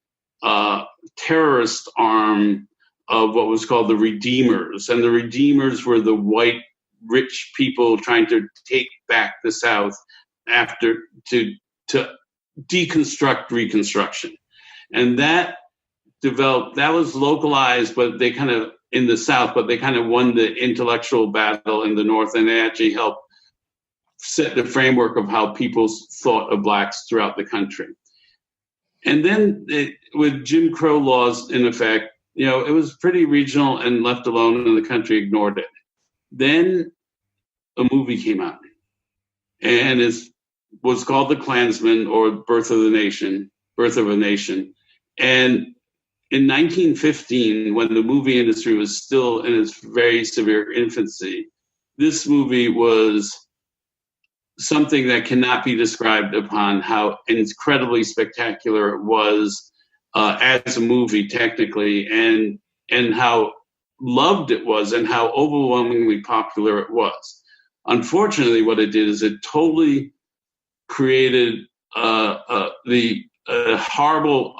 terrorist arm of what was called the Redeemers. And the Redeemers were the white, rich people trying to take back the South after to deconstruct Reconstruction. And that developed, that was localized, but they kind of, in the South, but they kind of won the intellectual battle in the North, and they actually helped set the framework of how people thought of blacks throughout the country. And then with Jim Crow laws in effect, it was pretty regional and left alone, and the country ignored it. Then a movie came out, and it was called The Klansman, or Birth of a Nation. And in 1915, when the movie industry was still in its very severe infancy, this movie was something that cannot be described upon how incredibly spectacular it was as a movie technically, and how loved it was, and how overwhelmingly popular it was. Unfortunately, what it did is it totally created the horrible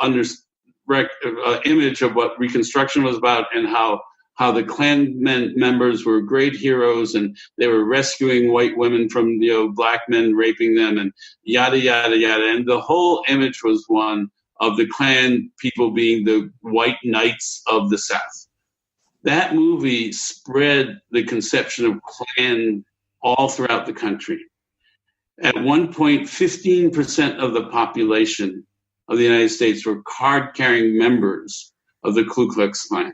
image of what Reconstruction was about, and how the Klan members were great heroes, and they were rescuing white women from black men raping them, and yada yada yada. And the whole image was one of the Klan people being the white knights of the South. That movie spread the conception of Klan all throughout the country. At one point, 15% of the population of the United States were card-carrying members of the Ku Klux Klan.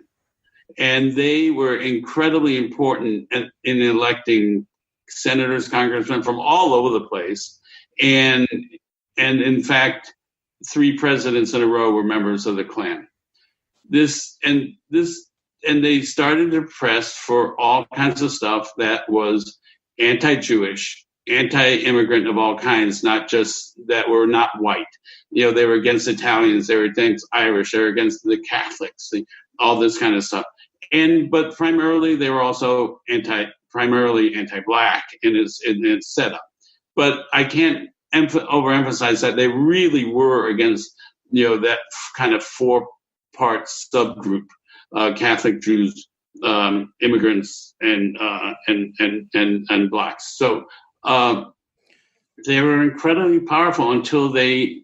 and they were incredibly important in electing senators, congressmen from all over the place, and in fact, 3 presidents in a row were members of the Klan. And they started to press for all kinds of stuff that was anti-Jewish, anti-immigrant of all kinds, not just that were not white. They were against Italians, they were against Irish, they were against the Catholics, all this kind of stuff. But primarily, they were also primarily anti-black in its setup. But I can't overemphasize that they really were against, that kind of 4-part subgroup: Catholic, Jews, immigrants, and blacks. So they were incredibly powerful until they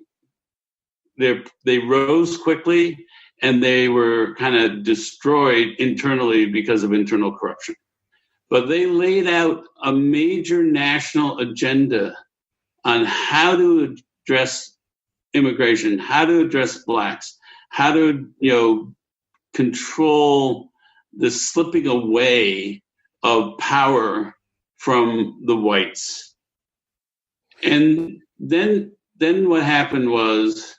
rose quickly, and they were kind of destroyed internally because of internal corruption. But they laid out a major national agenda on how to address immigration, how to address blacks, how to, control the slipping away of power from the whites. And then what happened was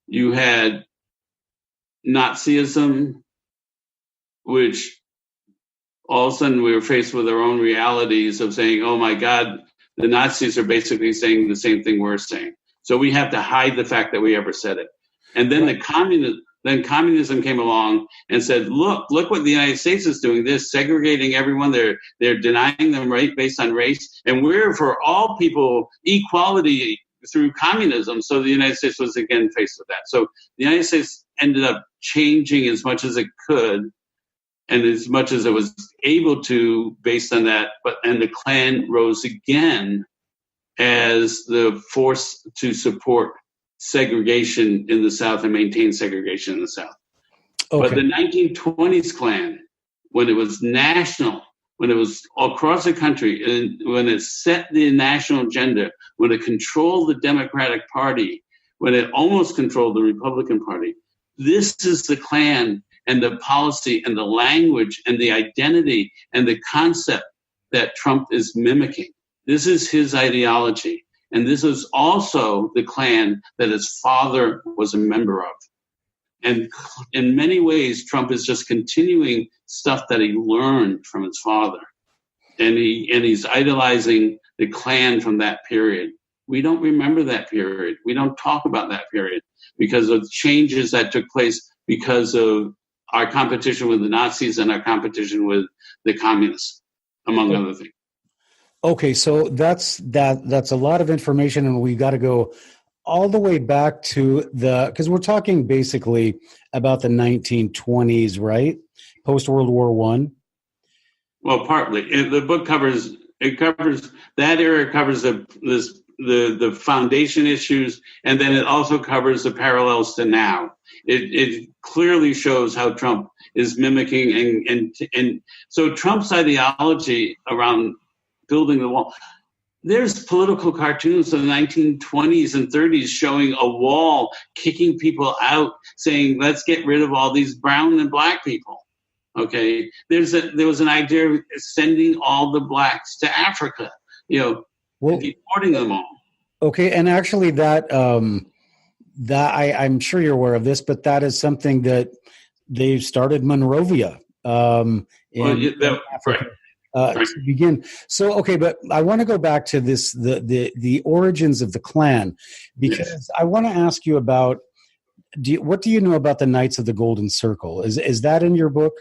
you had Nazism, which all of a sudden we were faced with our own realities of saying, oh my God, the Nazis are basically saying the same thing we're saying. So we have to hide the fact that we ever said it. And then communism came along and said, look what the United States is doing. They're segregating everyone. They're denying them right based on race. And we're for all people equality through communism. So the United States was again faced with that. So the United States ended up changing as much as it could and as much as it was able to based on that. And the Klan rose again as the force to support segregation in the South and maintain segregation in the South. Okay. But the 1920s Klan, when it was national, when it was across the country, and when it set the national agenda, when it controlled the Democratic Party, when it almost controlled the Republican Party, this is the Klan and the policy and the language and the identity and the concept that Trump is mimicking. This is his ideology. And this is also the Klan that his father was a member of. And in many ways, Trump is just continuing stuff that he learned from his father. And he's idolizing the Klan from that period. We don't remember that period. We don't talk about that period because of changes that took place because of our competition with the Nazis and our competition with the communists, among other things. Okay, so that's a lot of information, and we got to go all the way back to because we're talking basically about the 1920s, right? Post World War I. Well, partly. The book covers that era, covers the foundation issues, and then it also covers the parallels to now. It clearly shows how Trump is mimicking and so Trump's ideology around building the wall. There's political cartoons of the 1920s and 30s showing a wall, kicking people out, saying, let's get rid of all these brown and black people. Okay. There was an idea of sending all the blacks to Africa, deporting them all. Okay. And actually that I'm sure you're aware of this, but that is something that they've started Monrovia in Africa. To begin. So, okay, but I want to go back to this, the origins of the Klan, because I want to ask you about, what do you know about the Knights of the Golden Circle? Is that in your book?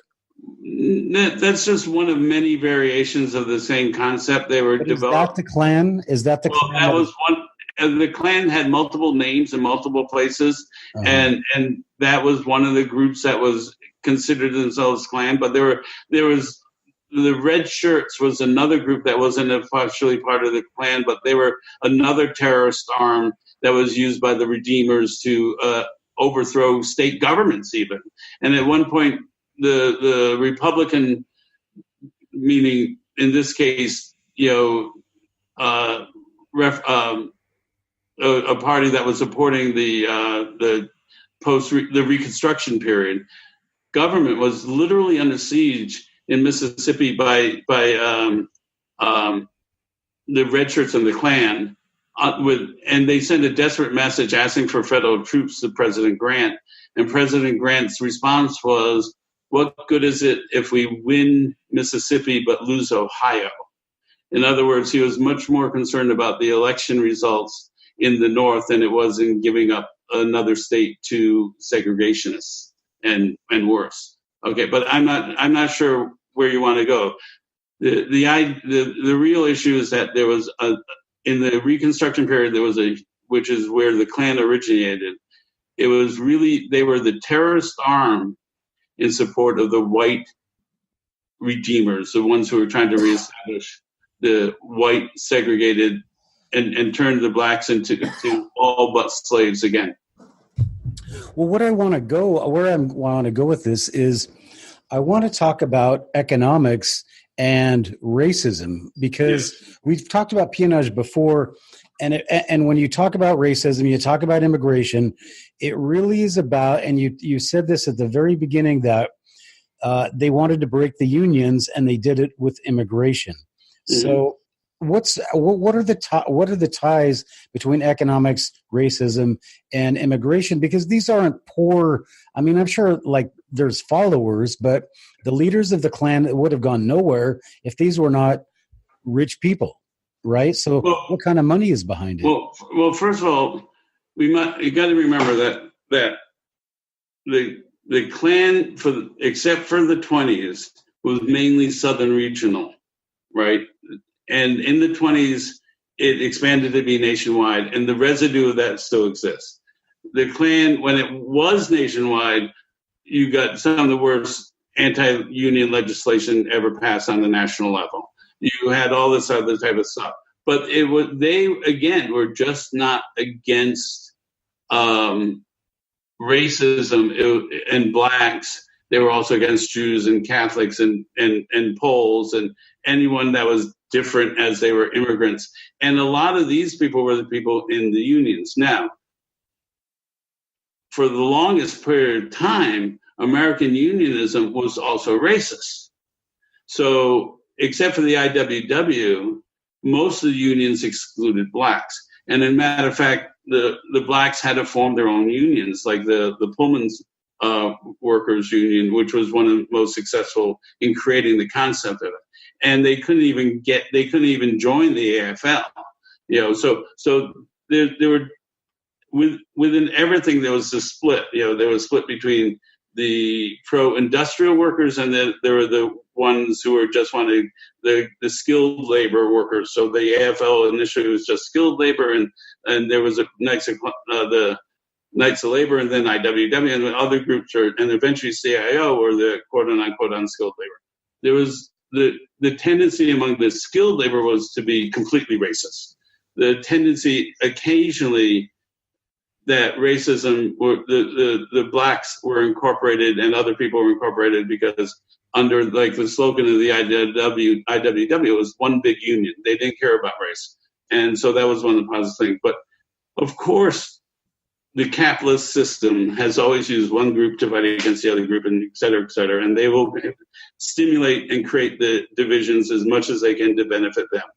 That's just one of many variations of the same concept. They were developed. Is that the Klan? Is that the Klan? That was one. The Klan had multiple names in multiple places, and that was one of the groups that was considered themselves Klan. But there was the Red Shirts was another group that wasn't officially part of the Klan, but they were another terrorist arm that was used by the Redeemers to overthrow state governments even. And at one point, the Republican, meaning in this case, a party that was supporting the Reconstruction period, government was literally under siege in Mississippi by the red shirts and the Klan, and they sent a desperate message asking for federal troops to President Grant. And President Grant's response was, "What good is it if we win Mississippi but lose Ohio?" In other words, he was much more concerned about the election results in the North than it was in giving up another state to segregationists and worse. Okay, but I'm not sure where you want to go. The real issue is that there was in the Reconstruction period, which is where the Klan originated. It was really, they were the terrorist arm in support of the white redeemers, the ones who were trying to reestablish the white segregated and turn the blacks into all but slaves again. Well, where I want to go with this is I want to talk about economics and racism, because we've talked about peonage before, and when you talk about racism, you talk about immigration, it really is about, and you said this at the very beginning, that they wanted to break the unions, and they did it with immigration. Mm-hmm. So what are the ties between economics, racism, and immigration? Because these aren't poor. I mean, I'm sure like there's followers, but the leaders of the Klan would have gone nowhere if these were not rich people, right? So what kind of money is behind it? Well, first of all, you got to remember that the Klan, except for the 20s, was mainly Southern regional, right? And in the 20s, it expanded to be nationwide, and the residue of that still exists. The Klan, when it was nationwide, you got some of the worst anti-union legislation ever passed on the national level. You had all this other type of stuff. But they again were just not against racism and blacks. They were also against Jews and Catholics and Poles and anyone that was different as they were immigrants. And a lot of these people were the people in the unions. Now, for the longest period of time, American unionism was also racist. So, except for the IWW, most of the unions excluded blacks. And as a matter of fact, the blacks had to form their own unions, like the Pullman's workers union, which was one of the most successful in creating the concept of it. And they couldn't even join the AFL, so there were, within everything, there was a split, there was a split between the pro-industrial workers and there were the ones who were just wanting the skilled labor workers. So the AFL initially was just skilled labor, and there was the Knights of Labor, and then IWW, and other groups, and eventually CIO were the quote-unquote unskilled labor. There was the tendency among the skilled labor was to be completely racist. The tendency occasionally that racism, the blacks were incorporated and other people were incorporated because under like the slogan of the IWW was one big union. They didn't care about race. And so that was one of the positive things. But of course, the capitalist system has always used one group to fight against the other group, and et cetera, and they will stimulate and create the divisions as much as they can to benefit them.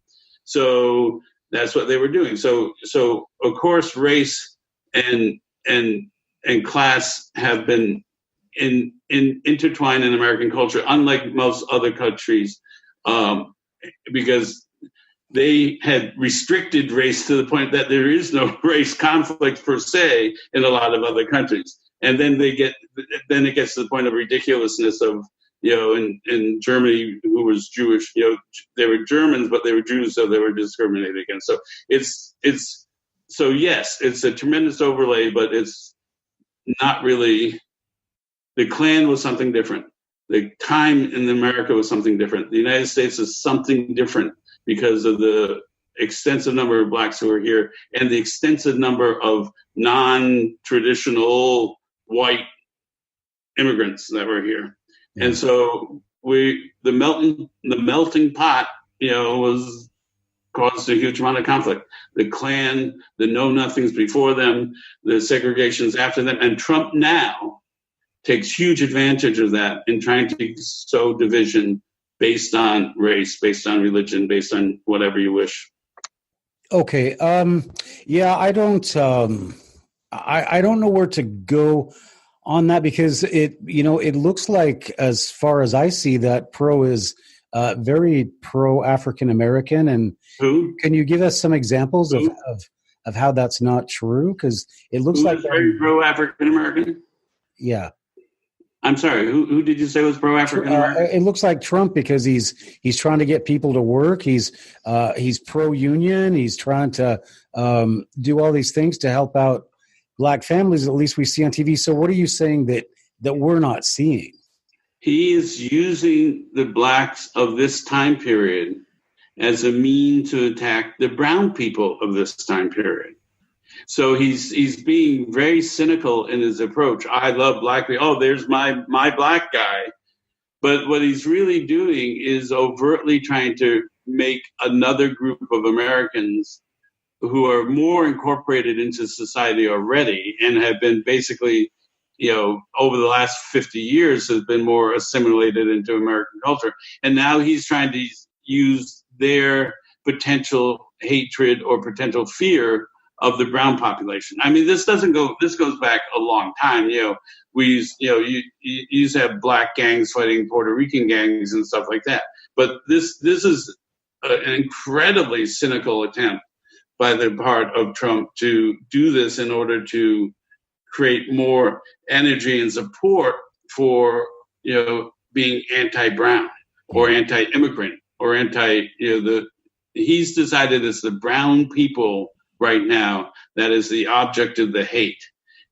So that's what they were doing. So of course, race and class have been intertwined in American culture, unlike most other countries, because they had restricted race to the point that there is no race conflict per se in a lot of other countries. And then it gets to the point of ridiculousness of, in Germany, who was Jewish, they were Germans, but they were Jews, so they were discriminated against. So yes, it's a tremendous overlay, but it's not really. The Klan was something different. The time in America was something different. The United States is something different because of the extensive number of blacks who are here and the extensive number of non-traditional white immigrants that were here. Yeah. And so the melting pot, was caused a huge amount of conflict. The Klan, the know-nothings before them, the segregations after them, and Trump now takes huge advantage of that in trying to sow division based on race, based on religion, based on whatever you wish. Okay. Yeah, I don't know where to go on that, because it looks like, as far as I see, that Pro is very pro African American. And Who? can you give us some examples Who? of how that's not true? Because it looks Who like is very pro African American? yeah. I'm sorry. Who did you say was pro African American? It looks like Trump, because he's trying to get people to work. He's pro union. He's trying to do all these things to help out Black families. At least we see on TV. So what are you saying that we're not seeing? He is using the blacks of this time period as a mean to attack the brown people of this time period. So he's being very cynical in his approach. I love black people. Oh, there's my black guy. But what he's really doing is overtly trying to make another group of Americans who are more incorporated into society already and have been basically, over the last 50 years has been more assimilated into American culture. And now he's trying to use their potential hatred or potential fear of the brown population. I mean, this goes back a long time. You used to have black gangs fighting Puerto Rican gangs and stuff like that. But this is an incredibly cynical attempt by the part of Trump to do this in order to create more energy and support for, being anti-brown or anti-immigrant or he's decided it's the brown people right now that is the object of the hate.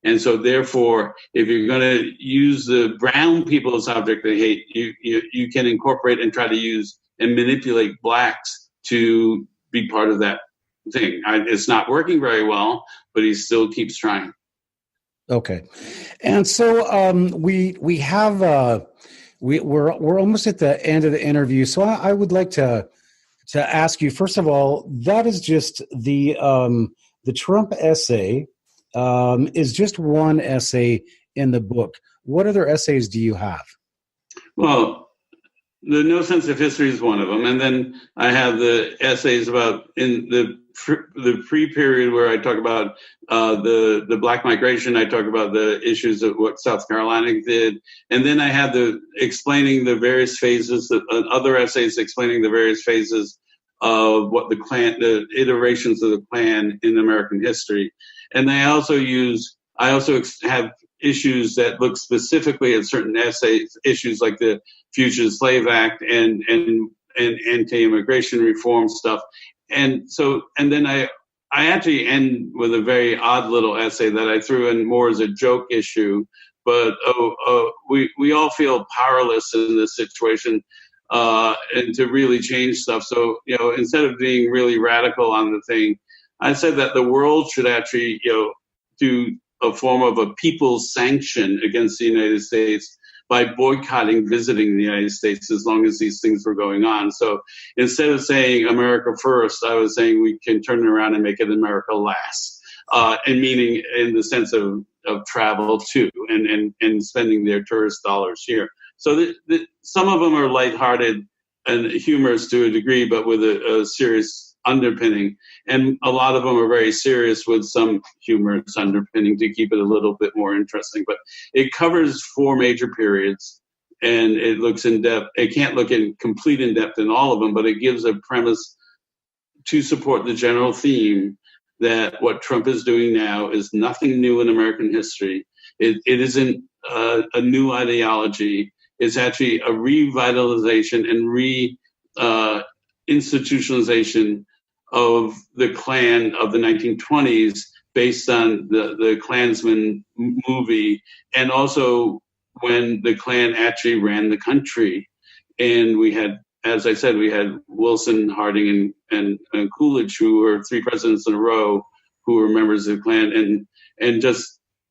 And so therefore, if you're going to use the brown people as object of hate, you can incorporate and try to use and manipulate blacks to be part of that thing. It's not working very well, but he still keeps trying. Okay. And so we have we're almost at the end of the interview. So I would like to ask you, first of all, that is just the Trump essay is just one essay in the book. What other essays do you have? Well, the No Sense of History is one of them. And then I have the essays about in the pre-period where I talk about the black migration. I talk about the issues of what South Carolina did. And then I have explaining the various phases, other essays explaining the various phases of what the iterations of the Klan in American history. And I also have issues that look specifically at certain issues like the Fugitive Slave Act and anti-immigration reform stuff. And then I actually end with a very odd little essay that I threw in more as a joke issue. But we all feel powerless in this situation and to really change stuff. So, instead of being really radical on the thing, I said that the world should actually, do a form of a people's sanction against the United States by boycotting visiting the United States as long as these things were going on. So instead of saying America first, I was saying we can turn it around and make it America last, and meaning in the sense of travel too, and spending their tourist dollars here. So some of them are lighthearted and humorous to a degree, but with a serious underpinning. And a lot of them are very serious with some humorous underpinning to keep it a little bit more interesting. But it covers 4 major periods, and it looks in depth. It can't look in complete in depth in all of them, but it gives a premise to support the general theme that what Trump is doing now is nothing new in American history. It isn't a new ideology. It's actually a revitalization and institutionalization of the Klan of the 1920s based on the Klansman movie, and also when the Klan actually ran the country. And we had, as I said, we had Wilson, Harding, and Coolidge, who were 3 presidents in a row who were members of the Klan.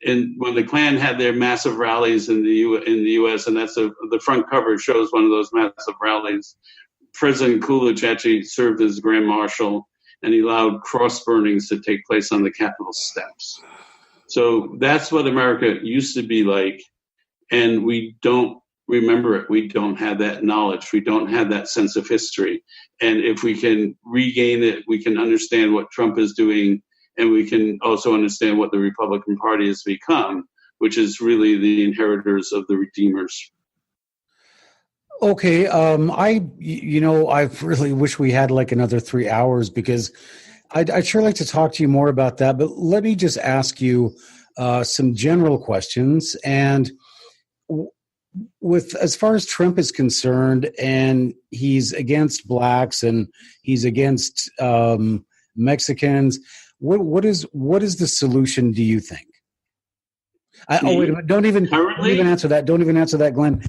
And when the Klan had their massive rallies in the U.S., and that's the front cover shows one of those massive rallies, President Coolidge actually served as Grand Marshal, and he allowed cross burnings to take place on the Capitol steps. So that's what America used to be like. and we don't remember it. We don't have that knowledge. We don't have that sense of history. And if we can regain it, we can understand what Trump is doing, and we can also understand what the Republican Party has become, which is really the inheritors of the redeemers. Okay, I really wish we had like another 3 hours, because I'd sure like to talk to you more about that. But let me just ask you some general questions. And with as far as Trump is concerned, and he's against blacks and he's against Mexicans, what is the solution, do you think? Wait a minute! Don't even answer that. Don't even answer that, Glenn.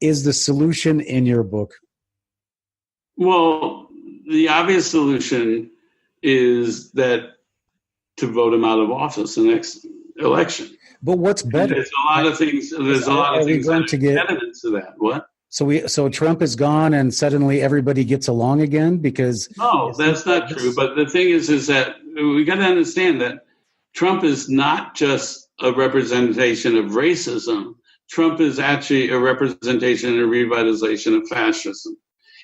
Is the solution in your book? Well, the obvious solution is that to vote him out of office the next election. But what's better? There's a lot of things. There's a lot of things that are evidence of that. What? So Trump is gone, and suddenly everybody gets along again because. No, that's not true. But the thing is that we got to understand that Trump is not just a representation of racism. Trump is actually a representation and a revitalization of fascism.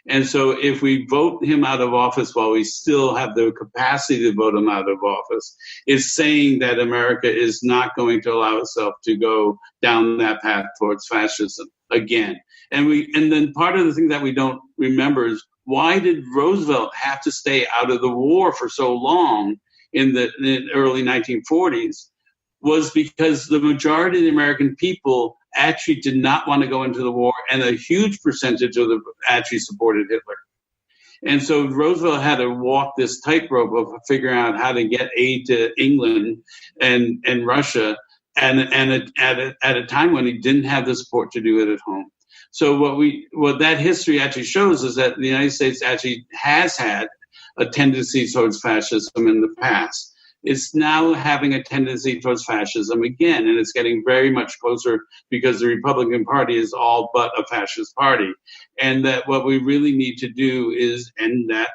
And so if we vote him out of office while we still have the capacity to vote him out of office, it's saying that America is not going to allow itself to go down that path towards fascism again. And then part of the thing that we don't remember is, why did Roosevelt have to stay out of the war for so long in the early 1940s? Was because the majority of the American people actually did not want to go into the war, and a huge percentage of them actually supported Hitler. And so Roosevelt had to walk this tightrope of figuring out how to get aid to England and Russia, and at a time when he didn't have the support to do it at home. So what that history actually shows is that the United States actually has had a tendency towards fascism in the past. It's now having a tendency towards fascism again, and it's getting very much closer because the Republican Party is all but a fascist party. And that what we really need to do is end that,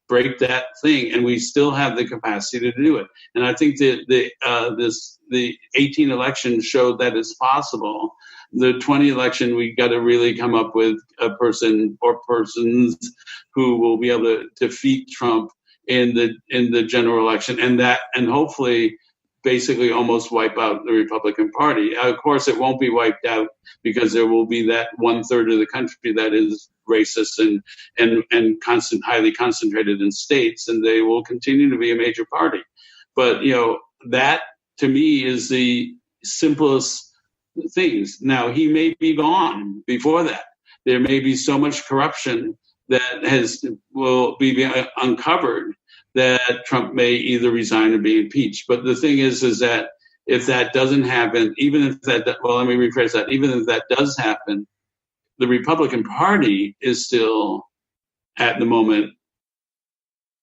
break that thing, and we still have the capacity to do it. And I think that the 18 election showed that it's possible. The 20 election, we got to really come up with a person or persons who will be able to defeat Trump in the general election, and hopefully basically almost wipe out the Republican Party. Of course, it won't be wiped out because there will be that 1/3 of the country that is racist and highly concentrated in states, and they will continue to be a major party. But that to me is the simplest things. Now, he may be gone before that. There may be so much corruption that will be uncovered that Trump may either resign or be impeached. But the thing is that if that doesn't happen, even if that does happen, the Republican Party is still at the moment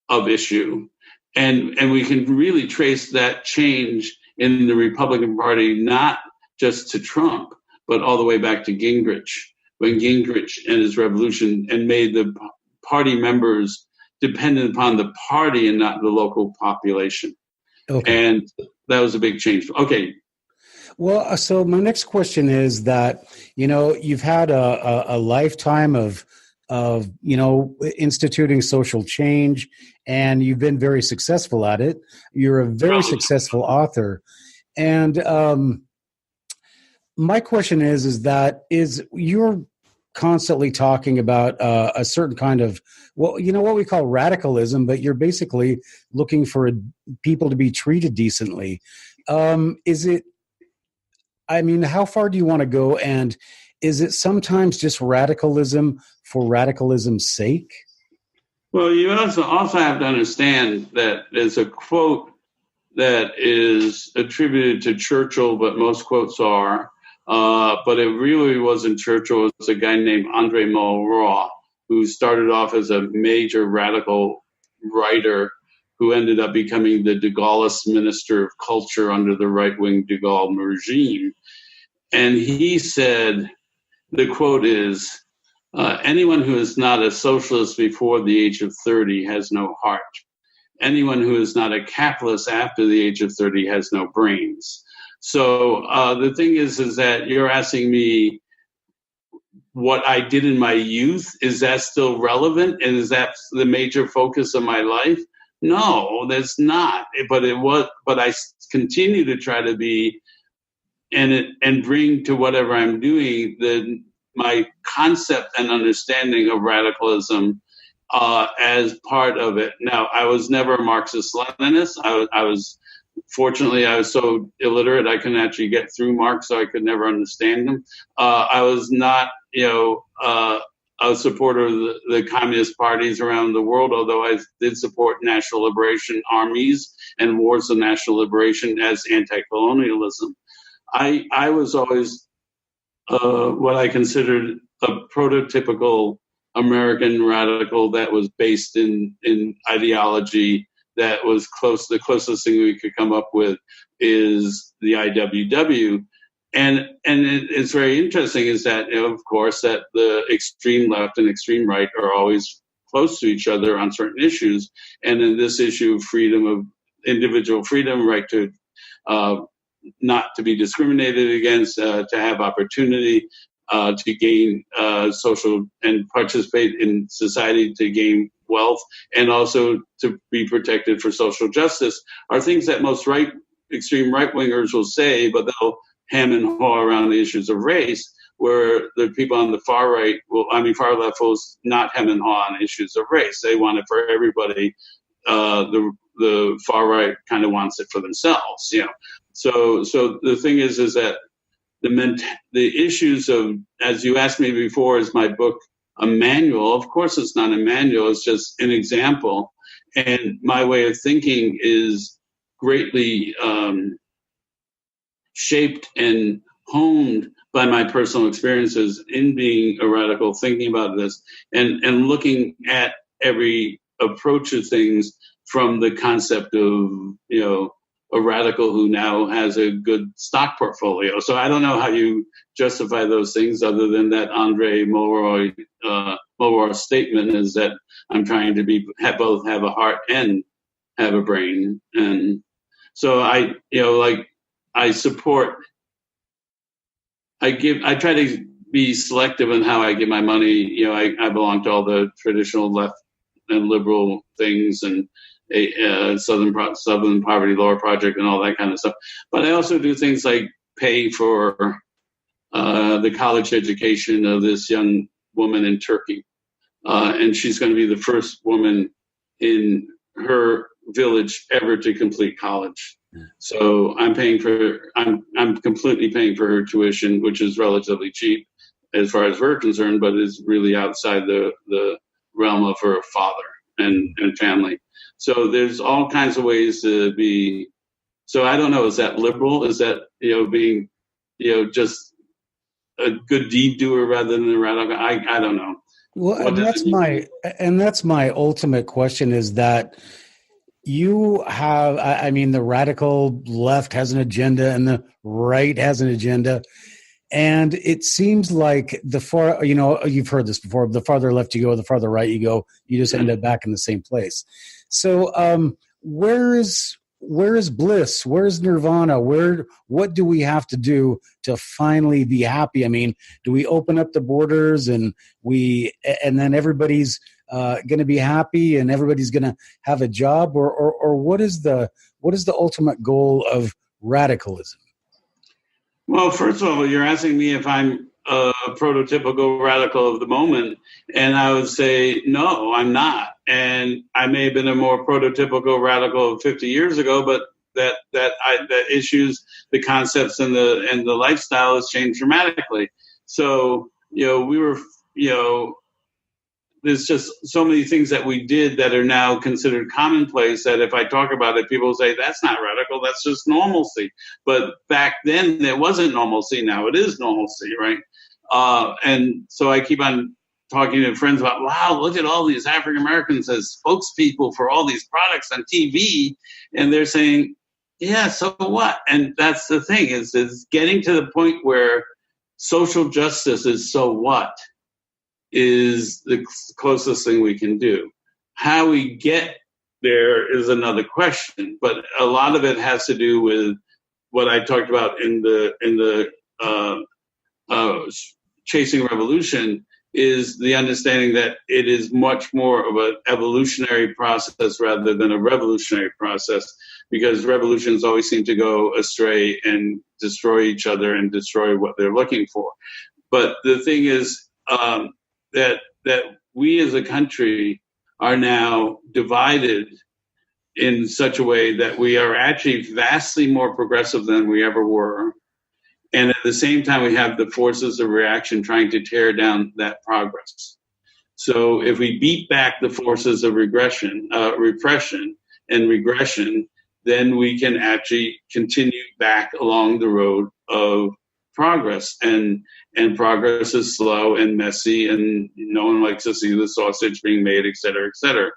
of issue. And we can really trace that change in the Republican Party, not just to Trump, but all the way back to Gingrich. When Gingrich and his revolution and made the party members dependent upon the party and not the local population. Okay. And that was a big change. Okay. Well, so my next question is that, you've had a lifetime of instituting social change, and you've been very successful at it. You're a very successful author. And my question is that you're constantly talking about a certain kind of, what we call radicalism, but you're basically looking for people to be treated decently. How far do you want to go? And is it sometimes just radicalism for radicalism's sake? Well, you also have to understand that there's a quote that is attributed to Churchill, but most quotes are, but it really wasn't Churchill. It was a guy named Andre Malraux, who started off as a major radical writer who ended up becoming the de Gaulle's Minister of Culture under the right-wing de Gaulle regime. And he said, the quote is, anyone who is not a socialist before the age of 30 has no heart. Anyone who is not a capitalist after the age of 30 has no brains. So the thing is that you're asking me what I did in my youth. Is that still relevant? And is that the major focus of my life? No, that's not. But it was. But I continue to try to be, and bring to whatever I'm doing my concept and understanding of radicalism as part of it. Now, I was never a Marxist-Leninist. I was fortunately, I was so illiterate I couldn't actually get through Marx, so I could never understand him. I was not, a supporter of the communist parties around the world, although I did support national liberation armies and wars of national liberation as anti-colonialism. I was always what I considered a prototypical American radical that was based in ideology that was the closest thing we could come up with is the IWW. And it's very interesting is that, of course, that the extreme left and extreme right are always close to each other on certain issues. And in this issue of freedom, of individual freedom, right to not to be discriminated against, to have opportunity, to gain social and participate in society, to gain wealth, and also to be protected for social justice, are things that most extreme right-wingers will say, but they'll hem and haw around the issues of race, where the people on the far left will not hem and haw on issues of race. They want it for everybody. The far right kind of wants it for themselves, So the thing is that the issues of, as you asked me before, is my book a manual? Of course, it's not a manual. It's just an example. And my way of thinking is greatly shaped and honed by my personal experiences in being a radical, thinking about this, and looking at every approach of things from the concept of, a radical who now has a good stock portfolio. So I don't know how you justify those things other than that Andre Mulroy's statement is that I'm trying to both have a heart and have a brain. And so I try to be selective in how I give my money. I belong to all the traditional left and liberal things and Southern Poverty Law Project and all that kind of stuff. But I also do things like pay for the college education of this young woman in Turkey. And she's going to be the first woman in her village ever to complete college. So I'm completely paying for her tuition, which is relatively cheap as far as we're concerned, but is really outside the realm of her father and family. So there's all kinds of ways to be. So I don't know. Is that liberal? Is that being just a good deed doer rather than a radical? I don't know. Well, and that's my ultimate question is that you have. I mean, the radical left has an agenda and the right has an agenda. And it seems like the far, you've heard this before, the farther left you go, the farther right you go, you just end up back in the same place. So where is bliss? Where's nirvana? What do we have to do to finally be happy? I mean, do we open up the borders and then everybody's going to be happy and everybody's going to have a job, or what is the ultimate goal of radicalism? Well, first of all, you're asking me if I'm a prototypical radical of the moment, and I would say no, I'm not. And I may have been a more prototypical radical 50 years ago, but that issues, the concepts, and the lifestyle has changed dramatically. So we were there's just so many things that we did that are now considered commonplace that if I talk about it, people say, that's not radical, that's just normalcy. But back then, there wasn't normalcy. Now it is normalcy, right? And so I keep on talking to friends about, wow, look at all these African Americans as spokespeople for all these products on TV. And they're saying, yeah, so what? And that's the thing, is getting to the point where social justice is so what is the closest thing we can do. How we get there is another question, but a lot of it has to do with what I talked about in the Chasing Revolution is the understanding that it is much more of an evolutionary process rather than a revolutionary process, because revolutions always seem to go astray and destroy each other and destroy what they're looking for. But the thing is that we as a country are now divided in such a way that we are actually vastly more progressive than we ever were. And at the same time, we have the forces of reaction trying to tear down that progress. So if we beat back the forces of repression and regression, then we can actually continue back along the road of progress. And progress is slow and messy, and no one likes to see the sausage being made, et cetera, et cetera.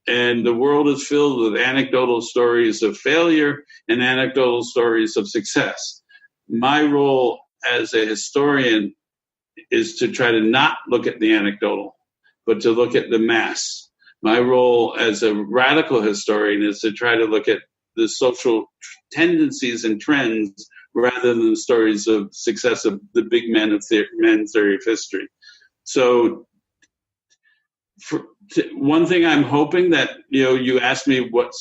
And the world is filled with anecdotal stories of failure and anecdotal stories of success. My role as a historian is to try to not look at the anecdotal, but to look at the mass. My role as a radical historian is to try to look at the social tendencies and trends rather than the stories of success of the big men's theory of history. So one thing I'm hoping that, you asked me what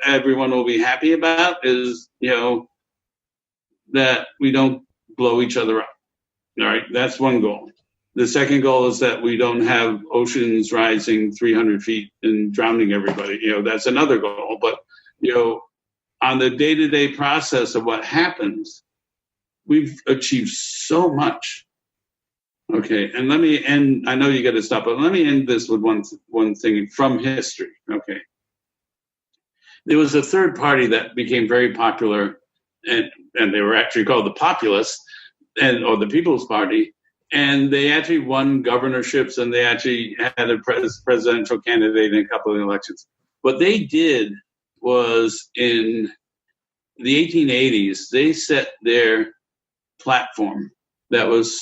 everyone will be happy about is, that we don't blow each other up. All right, that's one goal. The second goal is that we don't have oceans rising 300 feet and drowning everybody. That's another goal. But, on the day-to-day process of what happens, we've achieved so much. Okay, and let me end. I know you got to stop, but let me end this with one thing from history. Okay, there was a third party that became very popular, and they were actually called the Populists, or the People's Party, and they actually won governorships, and they actually had a presidential candidate in a couple of elections. What they did was in the 1880s, they set their platform that was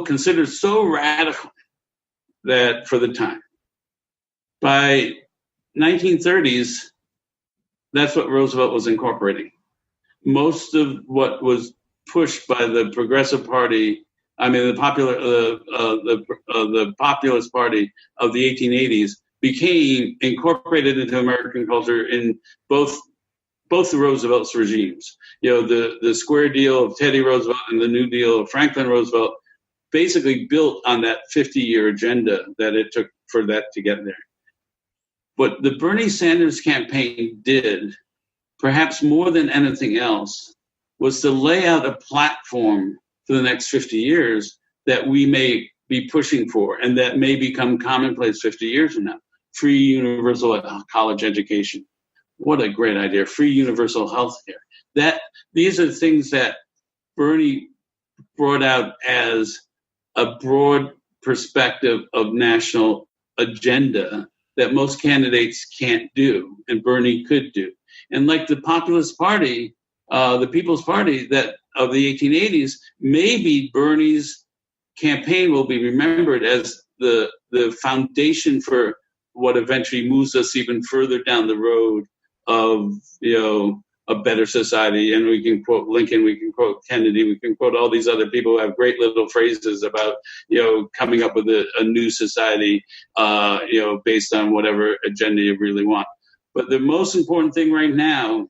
considered so radical that for the time. By 1930s, that's what Roosevelt was incorporating. Most of what was pushed by the Progressive Party, the Populist Party of the 1880s, became incorporated into American culture in both the Roosevelt's regimes. The square deal of Teddy Roosevelt and the New Deal of Franklin Roosevelt basically built on that 50-year agenda that it took for that to get there. What the Bernie Sanders campaign did, perhaps more than anything else, was to lay out a platform for the next 50 years that we may be pushing for and that may become commonplace 50 years from now. Free universal college education. What a great idea. Free universal health care. These are things that Bernie brought out as a broad perspective of national agenda that most candidates can't do, and Bernie could do. And like the Populist Party, the People's Party that of the 1880s, maybe Bernie's campaign will be remembered as the foundation for what eventually moves us even further down the road of a better society. And we can quote Lincoln, we can quote Kennedy, we can quote all these other people who have great little phrases about coming up with a new society based on whatever agenda you really want. But the most important thing right now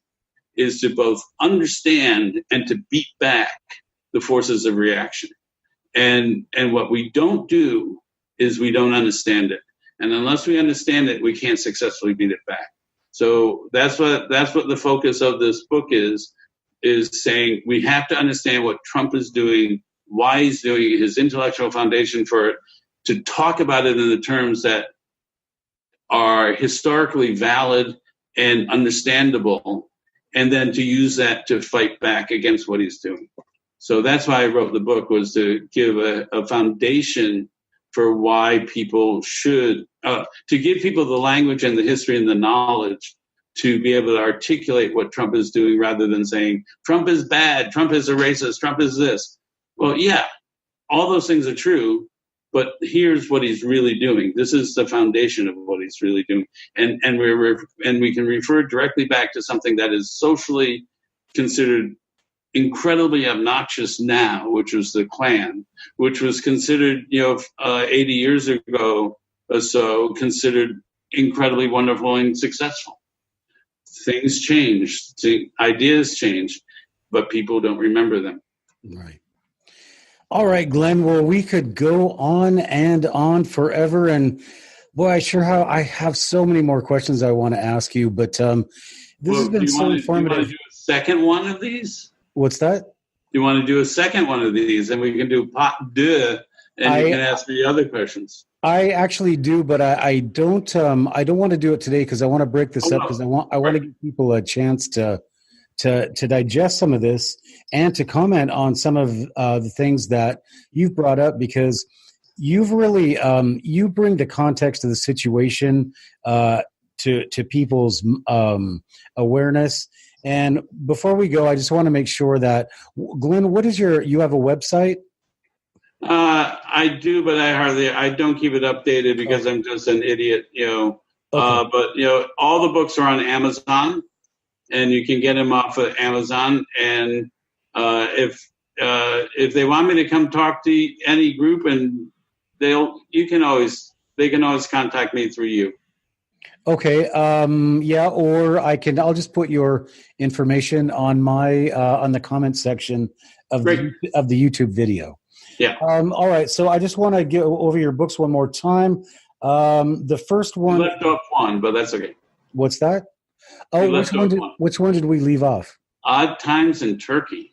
is to both understand and to beat back the forces of reaction. And what we don't do is we don't understand it. And unless we understand it, we can't successfully beat it back. So that's what the focus of this book is saying we have to understand what Trump is doing, why he's doing it, his intellectual foundation for it, to talk about it in the terms that are historically valid and understandable, and then to use that to fight back against what he's doing. So that's why I wrote the book, was to give a foundation for why people should, to give people the language and the history and the knowledge to be able to articulate what Trump is doing rather than saying, Trump is bad, Trump is a racist, Trump is this. Well, yeah, all those things are true, but here's what he's really doing. This is the foundation of what he's really doing. And we can refer directly back to something that is socially considered incredibly obnoxious now, which was the Klan, which was considered, 80 years ago or so, considered incredibly wonderful and successful. Things change, ideas change, but people don't remember them. Right. All right, Glenn. Well, we could go on and on forever, and boy, I have so many more questions I want to ask you, but this has been so informative. Do you want to do a second one of these? What's that? You want to do a second one of these, and we can do part deux, and you can ask me other questions. I actually do, but I don't want to do it today because I want to break this up because I want to give people a chance to digest some of this and to comment on some of the things that you've brought up, because you've really you bring the context of the situation to people's awareness. And before we go, I just want to make sure that, Glenn, you have a website? I do, but I don't keep it updated because I'm just an idiot, Okay. But all the books are on Amazon, and you can get them off of Amazon. And if they want me to come talk to any group, and they can always contact me through you. Okay. Or I'll just put your information on my on the comment section of the YouTube video. Yeah. All right. So I just want to go over your books one more time. The first one. You left off one, but that's okay. What's that? Oh, which one did we leave off? Odd Times in Turkey.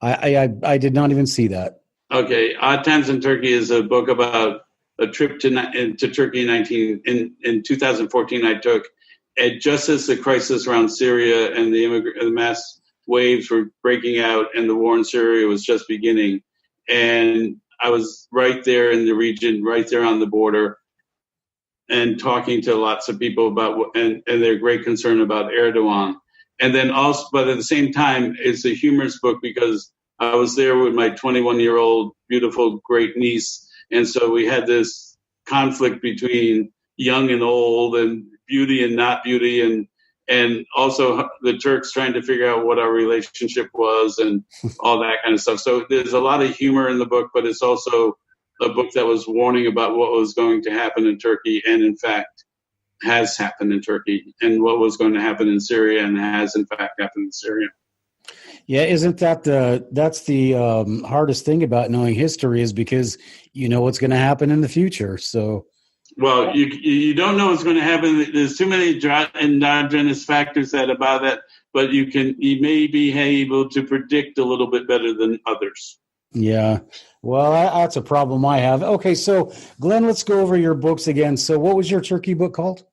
I did not even see that. Okay. Odd Times in Turkey is a book about a trip to Turkey in 2014 I took, just as the crisis around Syria and the mass waves were breaking out and the war in Syria was just beginning. And I was right there in the region, right there on the border, and talking to lots of people about and their great concern about Erdogan. And then also, but at the same time, it's a humorous book because I was there with my 21-year-old beautiful great niece. And so we had this conflict between young and old and beauty and not beauty, and also the Turks trying to figure out what our relationship was and all that kind of stuff. So there's a lot of humor in the book, but it's also a book that was warning about what was going to happen in Turkey, and in fact has happened in Turkey, and what was going to happen in Syria and has in fact happened in Syria. Yeah, isn't that's the hardest thing about knowing history, is because you know what's going to happen in the future. So, well, you don't know what's going to happen. There's too many endogenous factors about that, but you may be able to predict a little bit better than others. Yeah, well, that's a problem I have. Okay, so Glenn, let's go over your books again. So, what was your Turkey book called?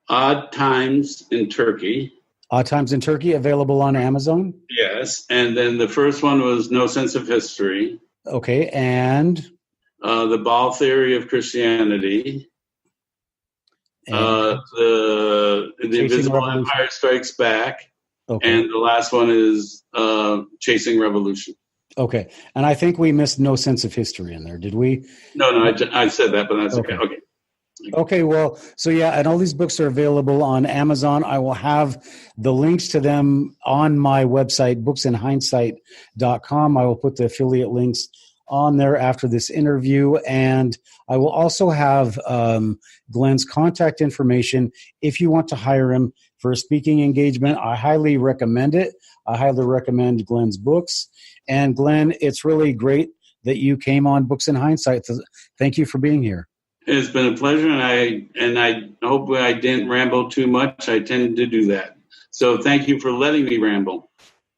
Odd Times in Turkey. Odd Times in Turkey, available on Amazon? Yes. And then the first one was No Sense of History. Okay. And? The Baal Theory of Christianity. The Invisible Revolution. Empire Strikes Back. Okay. And the last one is Chasing Revolution. Okay. And I think we missed No Sense of History in there. Did we? No, I said that, but that's okay. Okay, well, so yeah, and all these books are available on Amazon. I will have the links to them on my website, booksinhindsight.com. I will put the affiliate links on there after this interview, and I will also have Glenn's contact information if you want to hire him for a speaking engagement. I highly recommend it. I highly recommend Glenn's books. And Glenn, it's really great that you came on Books in Hindsight. Thank you for being here. It's been a pleasure, and I hope I didn't ramble too much. I tend to do that. So thank you for letting me ramble.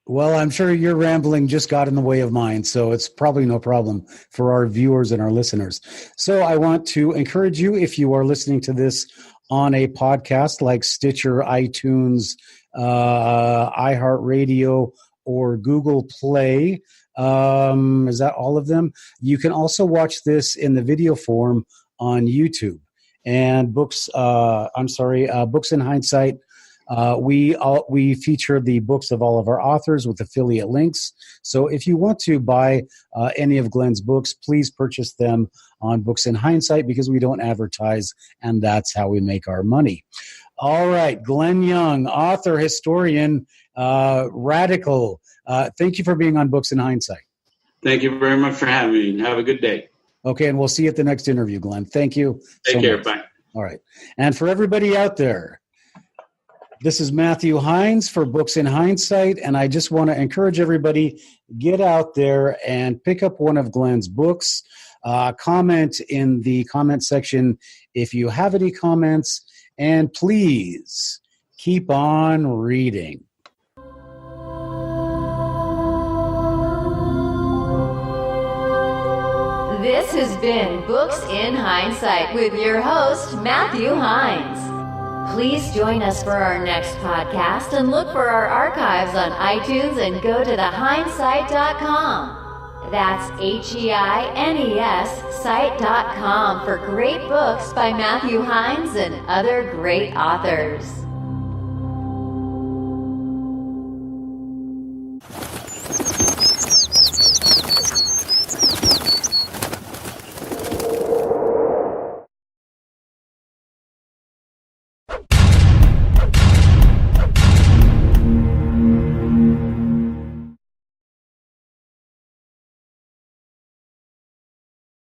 Well, I'm sure your rambling just got in the way of mine, so it's probably no problem for our viewers and our listeners. So I want to encourage you, if you are listening to this on a podcast like Stitcher, iTunes, iHeartRadio, or Google Play, is that all of them? You can also watch this in the video form on YouTube. And Books in Hindsight We feature the books of all of our authors with affiliate links. So if you want to buy any of Glenn's books, please purchase them on Books in Hindsight, because we don't advertise, and that's how we make our money. All right, Glenn Young, author, historian, radical. Thank you for being on Books in Hindsight. Thank you very much for having me. Have a good day. Okay, and we'll see you at the next interview, Glenn. Thank you. Take care. Much. Bye. All right. And for everybody out there, this is Matthew Hines for Books in Hindsight, and I just want to encourage everybody, get out there and pick up one of Glenn's books. Comment in the comment section if you have any comments, and please keep on reading. This has been Books in Hindsight with your host, Matthew Hines. Please join us for our next podcast and look for our archives on iTunes and go to thehindsight.com. That's HEINES site.com for great books by Matthew Hines and other great authors.